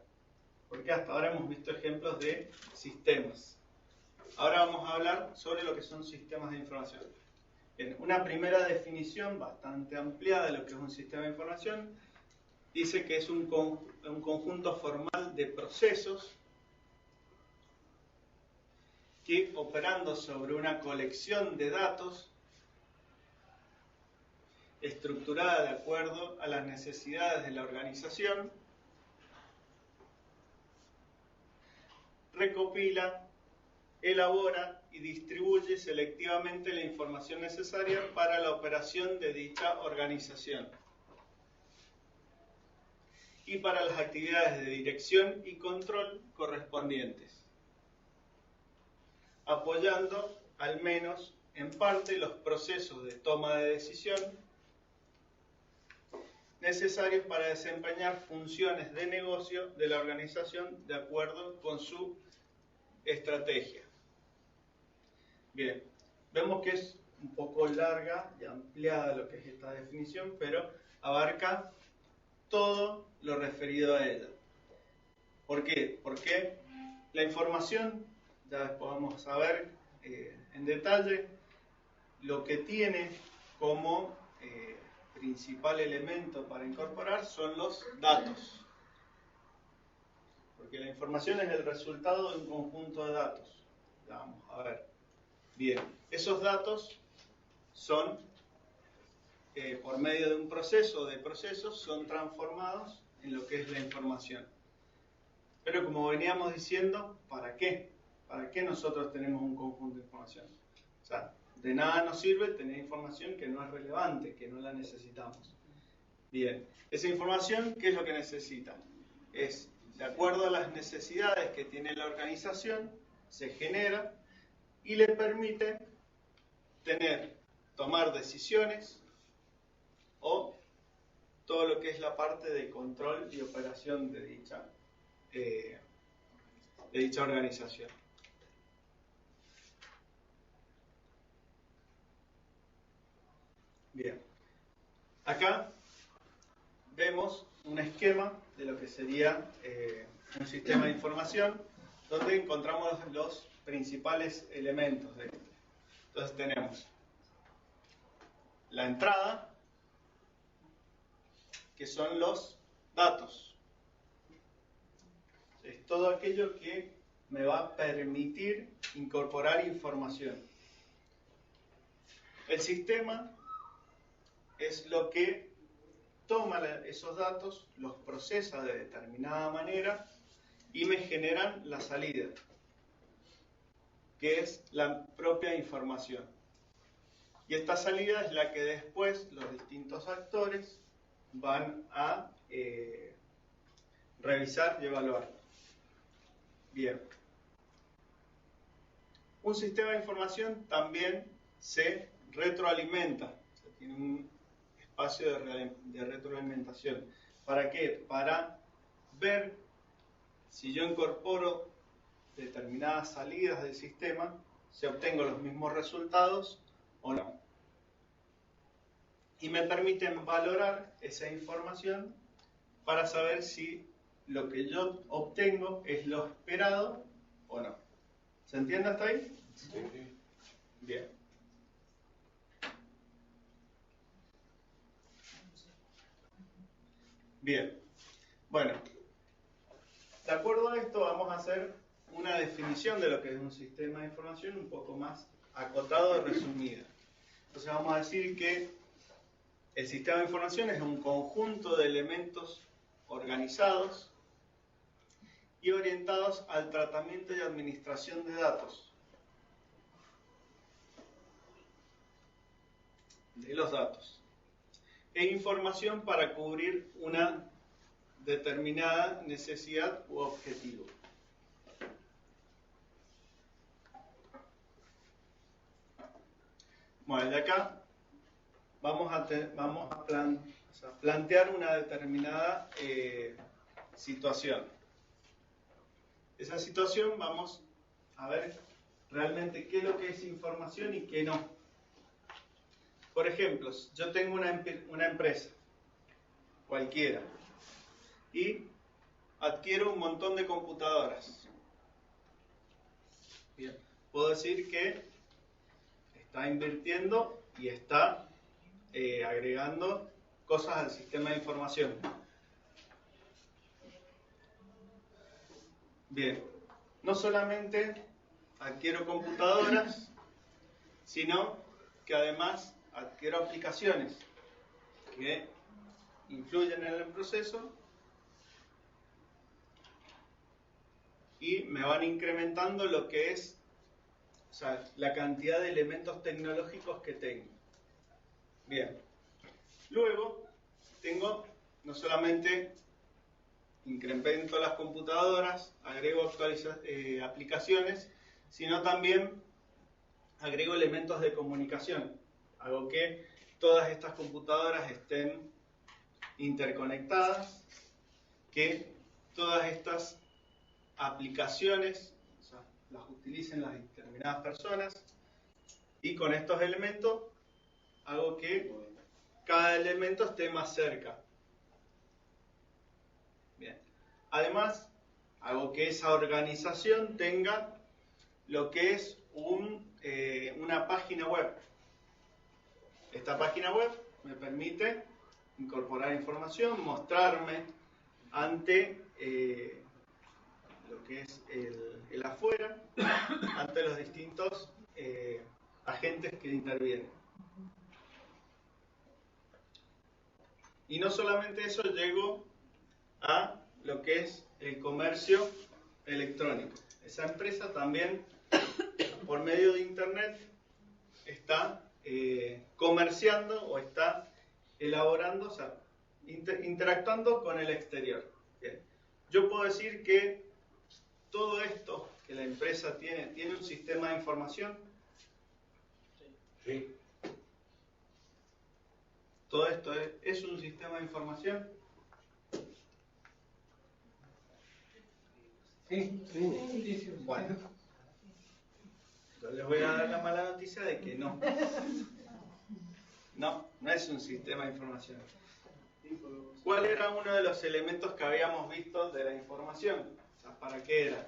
porque hasta ahora hemos visto ejemplos de sistemas. Ahora vamos a hablar sobre lo que son sistemas de información. Bien, una primera definición bastante ampliada de lo que es un sistema de información dice que es un conjunto formal de procesos que, operando sobre una colección de datos estructurada de acuerdo a las necesidades de la organización, recopila, elabora y distribuye selectivamente la información necesaria para la operación de dicha organización y para las actividades de dirección y control correspondientes, apoyando al menos en parte los procesos de toma de decisión necesarios para desempeñar funciones de negocio de la organización de acuerdo con su estrategia. Bien, vemos que es un poco larga y ampliada lo que es esta definición, pero abarca todo lo referido a ella. ¿Por qué? Porque la información, ya después vamos a ver en detalle, lo que tiene como principal elemento para incorporar son los datos. Porque la información es el resultado de un conjunto de datos. Ya vamos a ver. Bien, esos datos son, por medio de un proceso o de procesos, son transformados en lo que es la información. Pero como veníamos diciendo, ¿para qué? ¿Para qué nosotros tenemos un conjunto de información? O sea, de nada nos sirve tener información que no es relevante, que no la necesitamos. Bien, esa información, ¿qué es lo que necesita? Es, de acuerdo a las necesidades que tiene la organización, se genera y le permite tomar decisiones o todo lo que es la parte de control y operación de dicha organización. Bien, acá vemos un esquema de lo que sería un sistema de información donde encontramos los principales elementos de este. Entonces tenemos la entrada, que son los datos. Es todo aquello que me va a permitir incorporar información. El sistema es lo que toma esos datos, los procesa de determinada manera y me generan la salida, que es la propia información. Y esta salida es la que después los distintos actores van a revisar y evaluar. Bien. Un sistema de información también se retroalimenta, o sea, tiene un espacio de retroalimentación. ¿Para qué? Para ver si yo incorporo determinadas salidas del sistema, si obtengo los mismos resultados o no. Y me permiten valorar esa información para saber si lo que yo obtengo es lo esperado o no. ¿Se entiende hasta ahí? Sí. Bien. Bien. Bueno, de acuerdo a esto vamos a hacer una definición de lo que es un sistema de información un poco más acotado y resumida. Entonces vamos a decir que el sistema de información es un conjunto de elementos organizados y orientados al tratamiento y administración de datos. De los datos. E información para cubrir una determinada necesidad u objetivo. Bueno, de acá vamos a plantear una determinada situación. Esa situación vamos a ver realmente qué es lo que es información y qué no. Por ejemplo, yo tengo una empresa, cualquiera, y adquiero un montón de computadoras. Bien, puedo decir que está invirtiendo y está agregando cosas al sistema de información. Bien, no solamente adquiero computadoras, sino que además adquiero aplicaciones que influyen en el proceso y me van incrementando lo que es, o sea, la cantidad de elementos tecnológicos que tengo. Bien, luego tengo no solamente incremento las computadoras, agrego aplicaciones, sino también agrego elementos de comunicación. Hago que todas estas computadoras estén interconectadas, que todas estas aplicaciones, o sea, las utilicen las determinadas personas, y con estos elementos hago que cada elemento esté más cerca. Bien. Además, hago que esa organización tenga lo que es una página web. Esta página web me permite incorporar información, mostrarme ante lo que es el afuera, ante los distintos agentes que intervienen. Y no solamente eso, llego a lo que es el comercio electrónico. Esa empresa también, por medio de Internet, está comerciando o está elaborando, o sea, interactuando con el exterior. Bien. Yo puedo decir que todo esto que la empresa tiene un sistema de información. Sí. Todo esto es un sistema de información. Sí. Bueno, yo les voy a dar la mala noticia de que no. No es un sistema de información. ¿Cuál era uno de los elementos que habíamos visto de la información? O sea, ¿para qué era?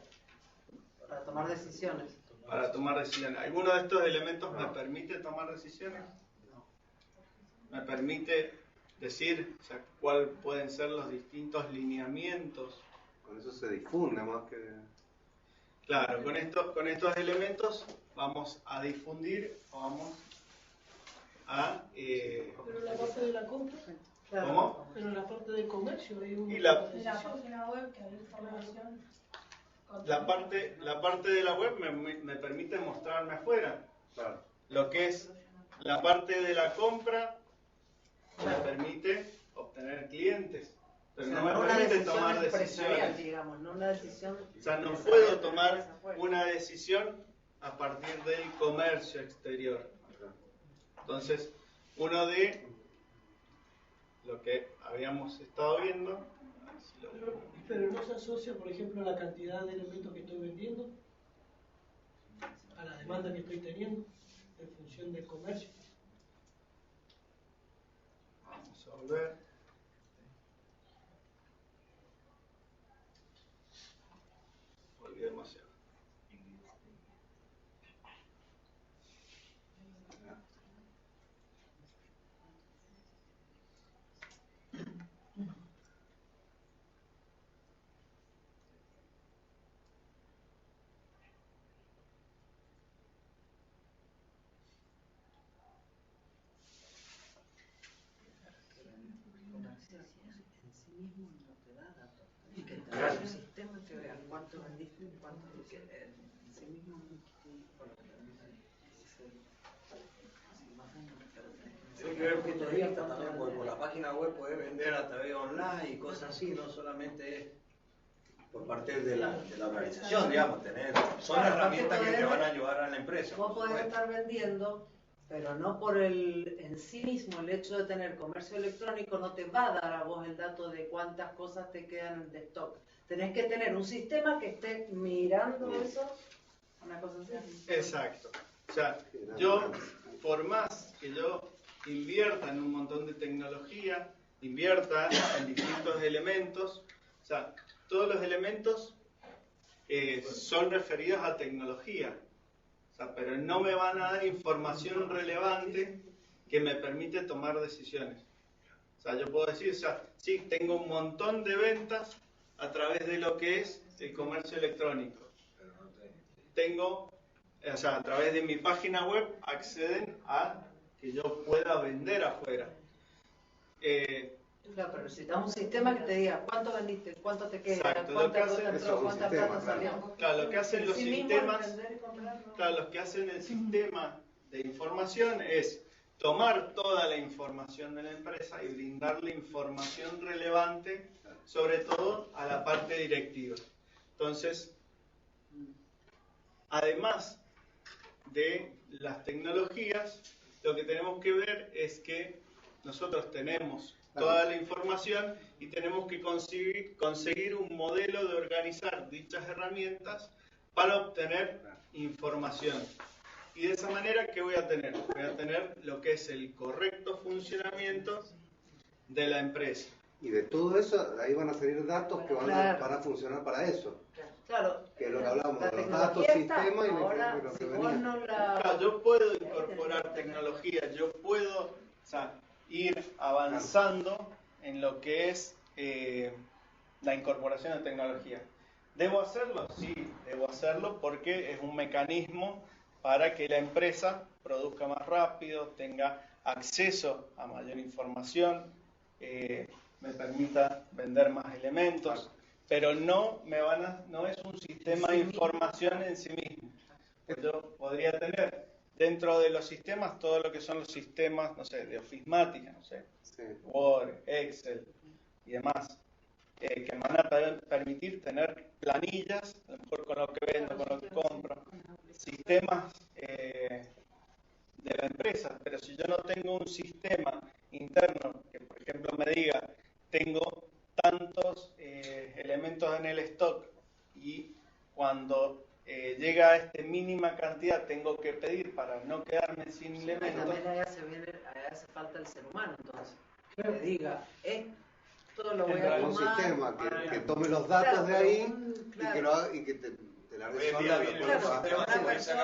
Para tomar decisiones. Para tomar decisiones. ¿Alguno de estos elementos me permite tomar decisiones? Me permite decir, o sea, cuáles pueden ser los distintos lineamientos. Con eso se difunde más que... Claro, con estos elementos vamos a difundir o vamos a... Pero la parte de la compra, ¿Cómo? pero la parte del comercio hay un... Y la página web que hay información. La parte de la web me permite mostrarme afuera. Claro. Lo que es la parte de la compra me permite obtener clientes, pero no me permite tomar decisiones. Digamos, no una decisión. O sea, no puedo tomar una decisión a partir del comercio exterior. Entonces, uno de lo que habíamos estado viendo. Pero no se asocia, por ejemplo, a la cantidad de elementos que estoy vendiendo, a la demanda que estoy teniendo, en función del comercio. Vamos a volver. Volví demasiado. Claro, el sistema que vea cuánto vendiste, cuánto en sí mismo. Yo creo que punto de vista también, porque por la página web puedes vender a través online y cosas así, no solamente es por parte de la organización, digamos, son herramientas que te van a ayudar a la empresa. Vos podés estar vendiendo, pero no por en sí mismo el hecho de tener comercio electrónico no te va a dar a vos el dato de cuántas cosas te quedan de stock. Tenés que tener un sistema que esté mirando eso, una cosa así. Exacto. O sea, yo, por más que yo invierta en un montón de tecnología, invierta en distintos elementos, o sea, todos los elementos son referidos a tecnología. O sea, pero no me van a dar información relevante que me permite tomar decisiones. O sea, yo puedo decir, o sea, sí, tengo un montón de ventas a través de lo que es el comercio electrónico. Tengo, o sea, a través de mi página web acceden a que yo pueda vender afuera. Claro, pero necesitamos un sistema que te diga cuánto vendiste, cuánto te queda, Exacto, cuánta plata entró, cuánta plata salió. Claro, lo que hacen los Sí mismo sistemas, vender y comprar, ¿no? claro, los que hacen el sistema de información es tomar toda la información de la empresa y brindarle información relevante, sobre todo a la parte directiva. Entonces, además de las tecnologías, lo que tenemos que ver es que nosotros tenemos toda la información y tenemos que conseguir un modelo de organizar dichas herramientas para obtener información. Y de esa manera, ¿qué voy a tener? Voy a tener lo que es el correcto funcionamiento de la empresa. Y de todo eso, ahí van a salir datos que van a funcionar para eso. Claro. Que es lo que hablamos, La de los tecnología datos, está, sistemas y ahora, lo que si venía. vos no la... Claro, yo puedo incorporar tecnología, yo puedo ir avanzando en lo que es la incorporación de tecnología. ¿Debo hacerlo? Sí, debo hacerlo porque es un mecanismo para que la empresa produzca más rápido, tenga acceso a mayor información, me permita vender más elementos, pero no es un sistema de información en sí mismo. Yo podría tener dentro de los sistemas todo lo que son los sistemas, no sé, de ofimática, no sé, Word, Excel y demás, que me van a permitir tener planillas, a lo mejor con lo que vendo, con lo que compro, sistemas de la empresa, pero si yo no tengo un sistema interno que, por ejemplo, me diga, tengo tantos elementos en el stock y cuando llega a esta mínima cantidad tengo que pedir para no quedarme sin elementos. También ahí hace falta el ser humano, entonces. Que diga, esto lo voy a un tomar. sistema que tome los datos de ahí y que te la resuelva.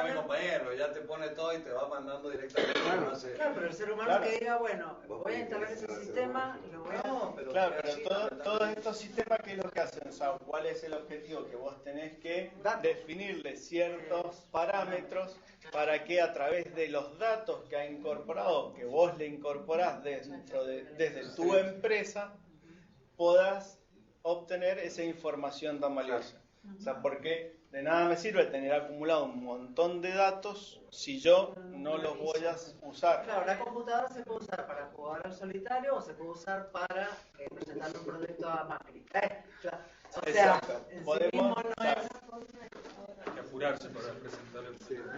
Mi compañero, ya te pone todo y te va mandando directamente. Claro, pero el ser humano que diga, bueno, voy a instalar ese sistema, lo voy a... Claro, pero todos estos sistemas, ¿qué es lo que hacen? O sea, ¿cuál es el objetivo? Que vos tenés que definirle ciertos parámetros para que a través de los datos que ha incorporado, que vos le incorporás desde tu empresa, puedas obtener esa información tan valiosa. O sea, porque de nada me sirve tener acumulado un montón de datos si yo no los voy a usar. Claro, la computadora se puede usar para jugar al solitario o se puede usar para presentar un proyecto a Macri. Claro. O sea, en sí mismo no es... Hay que apurarse para presentar el proyecto.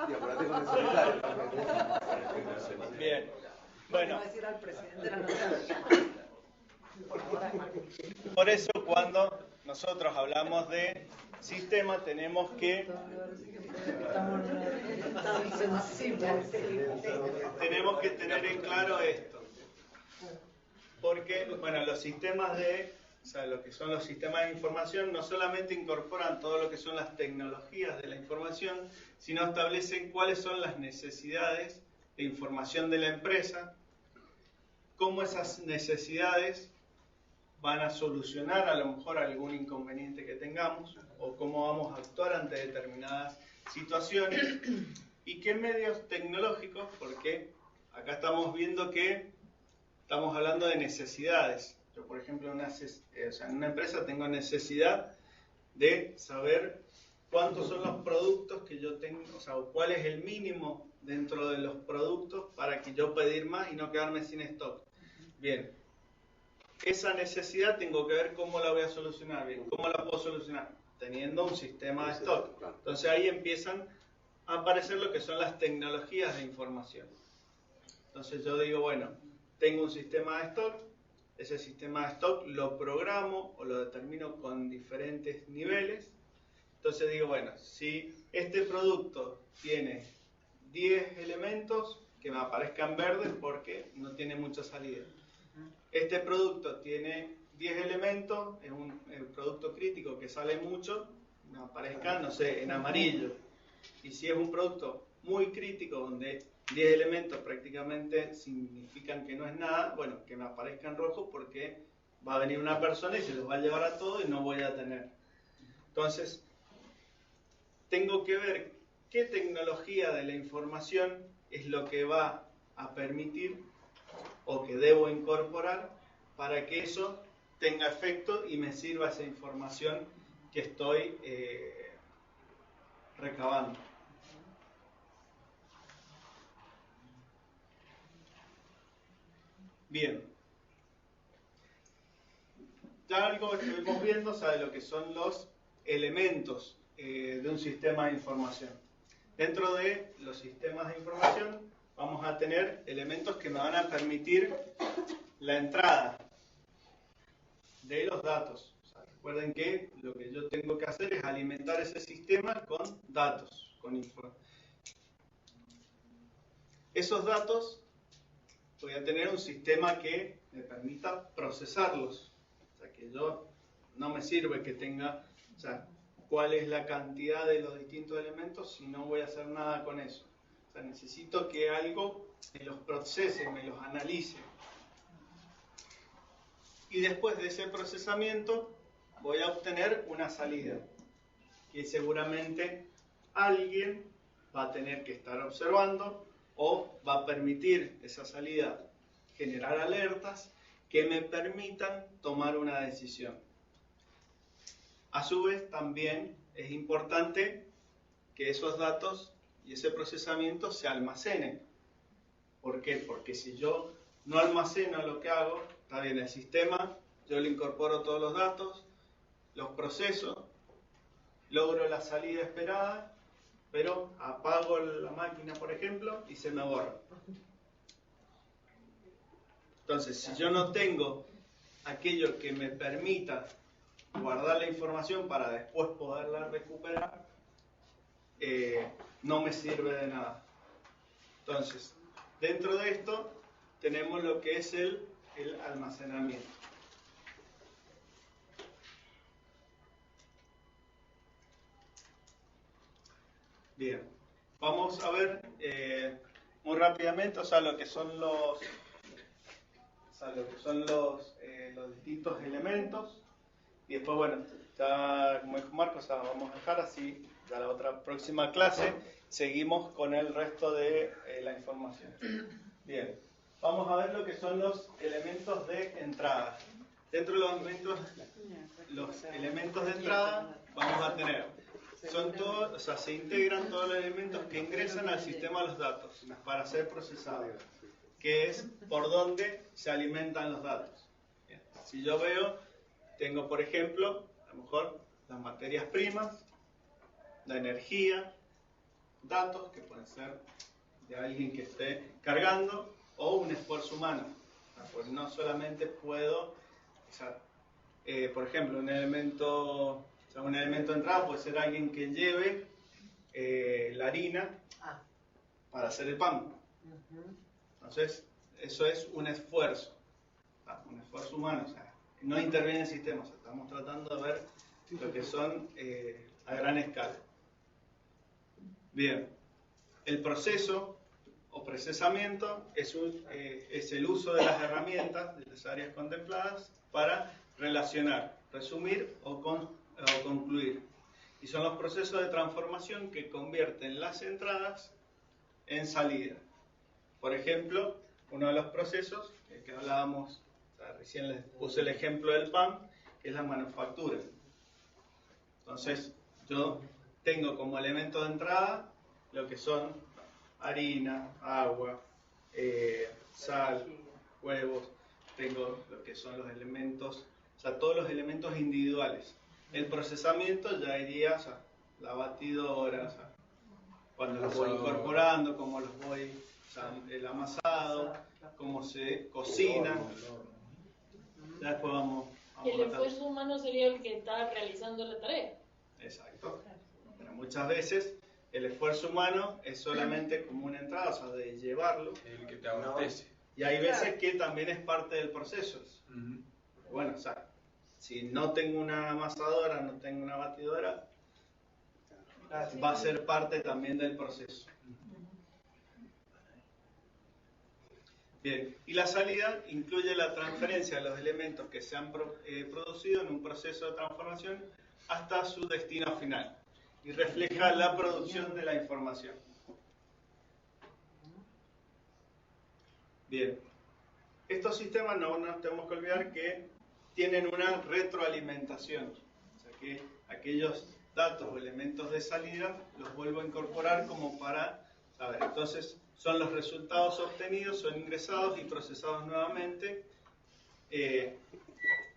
Y apurate con el solitario. Bien. Bueno. decir al presidente de la Nación. Por eso cuando nosotros hablamos de sistema tenemos que tener en claro esto. Porque, bueno, los sistemas lo que son los sistemas de información no solamente incorporan todo lo que son las tecnologías de la información, sino establecen cuáles son las necesidades de información de la empresa, cómo esas necesidades van a solucionar a lo mejor algún inconveniente que tengamos o cómo vamos a actuar ante determinadas situaciones y qué medios tecnológicos, porque acá estamos viendo que estamos hablando de necesidades. Yo, por ejemplo, en una empresa tengo necesidad de saber cuántos son los productos que yo tengo, o sea, cuál es el mínimo dentro de los productos para que yo pedir más y no quedarme sin stock. Bien. Esa necesidad tengo que ver cómo la voy a solucionar. Bien, ¿cómo la puedo solucionar? Teniendo un sistema de stock. Entonces ahí empiezan a aparecer lo que son las tecnologías de información. Entonces yo digo, bueno, tengo un sistema de stock, ese sistema de stock lo programo o lo determino con diferentes niveles. Entonces digo, bueno, si este producto tiene 10 elementos, que me aparezcan verdes porque no tiene mucha salida. Este producto tiene 10 elementos, es un producto crítico que sale mucho, me aparezca, no sé, en amarillo. Y si es un producto muy crítico, donde 10 elementos prácticamente significan que no es nada, bueno, que me aparezca en rojo porque va a venir una persona y se los va a llevar a todos y no voy a tener. Entonces, tengo que ver qué tecnología de la información es lo que va a permitir o que debo incorporar para que eso tenga efecto y me sirva esa información que estoy recabando. Bien. Ya algo que estuvimos viendo, o sea, de lo que son los elementos de un sistema de información. Dentro de los sistemas de información vamos a tener elementos que me van a permitir la entrada de los datos. O sea, recuerden que lo que yo tengo que hacer es alimentar ese sistema con datos, con información. Esos datos voy a tener un sistema que me permita procesarlos. O sea, que yo no me sirve que tenga, o sea, cuál es la cantidad de los distintos elementos si no voy a hacer nada con eso. O sea, necesito que algo me los procese, me los analice. Y después de ese procesamiento voy a obtener una salida, que seguramente alguien va a tener que estar observando o va a permitir esa salida generar alertas que me permitan tomar una decisión. A su vez, también es importante que esos datos y ese procesamiento se almacenen. ¿Por qué? Porque si yo no almaceno lo que hago, está bien, el sistema, yo le incorporo todos los datos, los proceso, logro la salida esperada, pero apago la máquina, por ejemplo, y se me borra. Entonces, si yo no tengo aquello que me permita guardar la información para después poderla recuperar, no me sirve de nada. Entonces, dentro de esto tenemos lo que es el almacenamiento. Bien, vamos a ver muy rápidamente, o sea, lo que son los distintos elementos. Y después, bueno, ya como dijo Marcos, vamos a dejar así, ya la otra próxima clase seguimos con el resto de la información. Bien, vamos a ver lo que son los elementos de entrada. Dentro de los elementos de entrada vamos a tener, son todos, o sea, se integran todos los elementos que ingresan al sistema de los datos para ser procesados, que es por donde se alimentan los datos. Bien, si yo veo, tengo, por ejemplo, a lo mejor las materias primas, la energía, datos que pueden ser de alguien que esté cargando o un esfuerzo humano. Pues no solamente puedo, o sea, por ejemplo, un elemento de entrada puede ser alguien que lleve la harina para hacer el pan. Entonces, eso es un esfuerzo humano. O sea, no interviene el sistema, o sea, estamos tratando de ver lo que son a gran escala. Bien, el proceso o procesamiento es el uso de las herramientas de las áreas contempladas para relacionar, resumir o concluir. Y son los procesos de transformación que convierten las entradas en salida. Por ejemplo, uno de los procesos que hablábamos, o sea, recién les puse el ejemplo del pan, que es la manufactura. Entonces, yo tengo como elemento de entrada lo que son harina, agua, sal, huevos, tengo lo que son los elementos, o sea, todos los elementos individuales. El procesamiento ya iría, o sea, la batidora, o sea, cuando los voy incorporando, cómo los voy, o sea, el amasado, cómo se cocina. Ya después vamos y el esfuerzo humano sería el que está realizando la tarea. Exacto. Pero muchas veces el esfuerzo humano es solamente como una entrada, o sea, de llevarlo. El que te abastece. Y hay veces que también es parte del proceso. Bueno, o sea, si no tengo una amasadora, no tengo una batidora, va a ser parte también del proceso. Bien, y la salida incluye la transferencia de los elementos que se han producido en un proceso de transformación hasta su destino final y refleja la producción de la información. Bien, estos sistemas no nos tenemos que olvidar que tienen una retroalimentación, o sea que aquellos datos o elementos de salida los vuelvo a incorporar como para saber. Entonces son los resultados obtenidos, son ingresados y procesados nuevamente,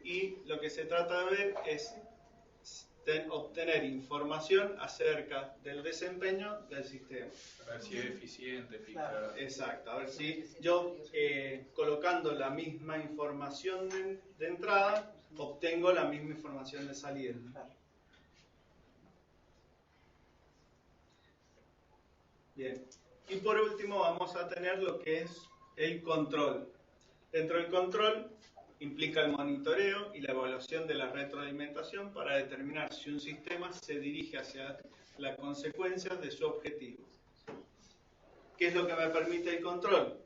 y lo que se trata de ver es obtener información acerca del desempeño del sistema. A ver si es eficiente, eficaz. Exacto, a ver si yo colocando la misma información de entrada obtengo la misma información de salida. Bien, y por último vamos a tener lo que es el control. Dentro del control implica el monitoreo y la evaluación de la retroalimentación para determinar si un sistema se dirige hacia la consecuencia de su objetivo. ¿Qué es lo que me permite el control?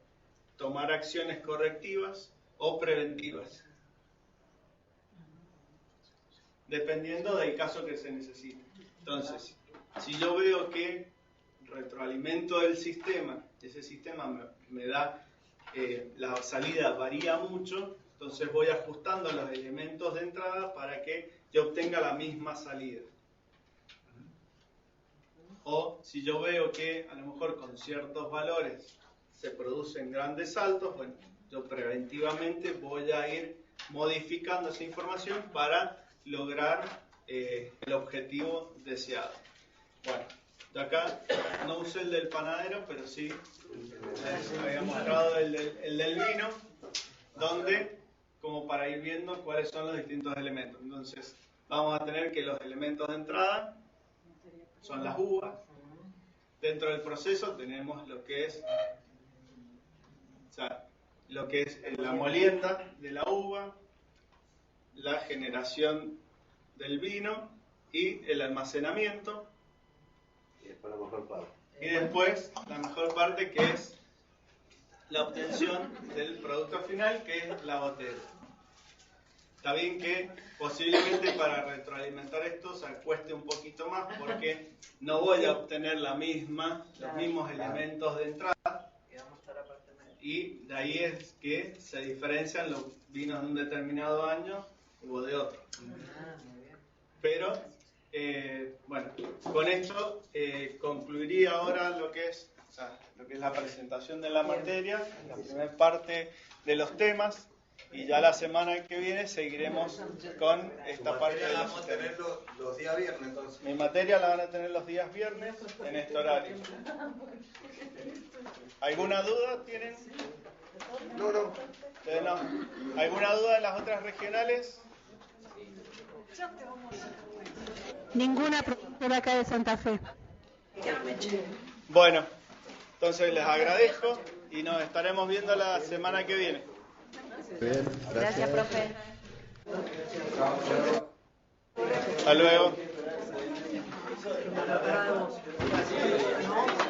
Tomar acciones correctivas o preventivas, dependiendo del caso que se necesite. Entonces, si yo veo que retroalimento del sistema, ese sistema me da, la salida varía mucho, entonces voy ajustando los elementos de entrada para que yo obtenga la misma salida. O si yo veo que a lo mejor con ciertos valores se producen grandes saltos, bueno, yo preventivamente voy a ir modificando esa información para lograr el objetivo deseado. Bueno, de acá no usé el del panadero, pero sí les había mostrado el del vino, donde como para ir viendo cuáles son los distintos elementos. Entonces vamos a tener que los elementos de entrada son las uvas. Dentro del proceso tenemos lo que es, la molienda de la uva, la generación del vino y el almacenamiento. Y después la mejor parte. Y después la mejor parte, que es la obtención del producto final, que es la botella. Está bien que posiblemente para retroalimentar esto se cueste un poquito más, porque no voy a obtener los mismos elementos de entrada, y de ahí es que se diferencian los vinos de un determinado año o de otro. Pero bueno, con esto concluiría ahora lo que es la presentación de la materia, la primera parte de los temas, y ya la semana que viene seguiremos con esta parte de vamos a tener los días viernes, entonces. Mi materia la van a tener los días viernes en este horario. ¿Alguna duda tienen? No. No. ¿Alguna duda en las otras regionales? Ninguna profesora acá de Santa Fe. Bueno, entonces les agradezco y nos estaremos viendo la semana que viene. Bien, Gracias, profe. Hasta luego. No.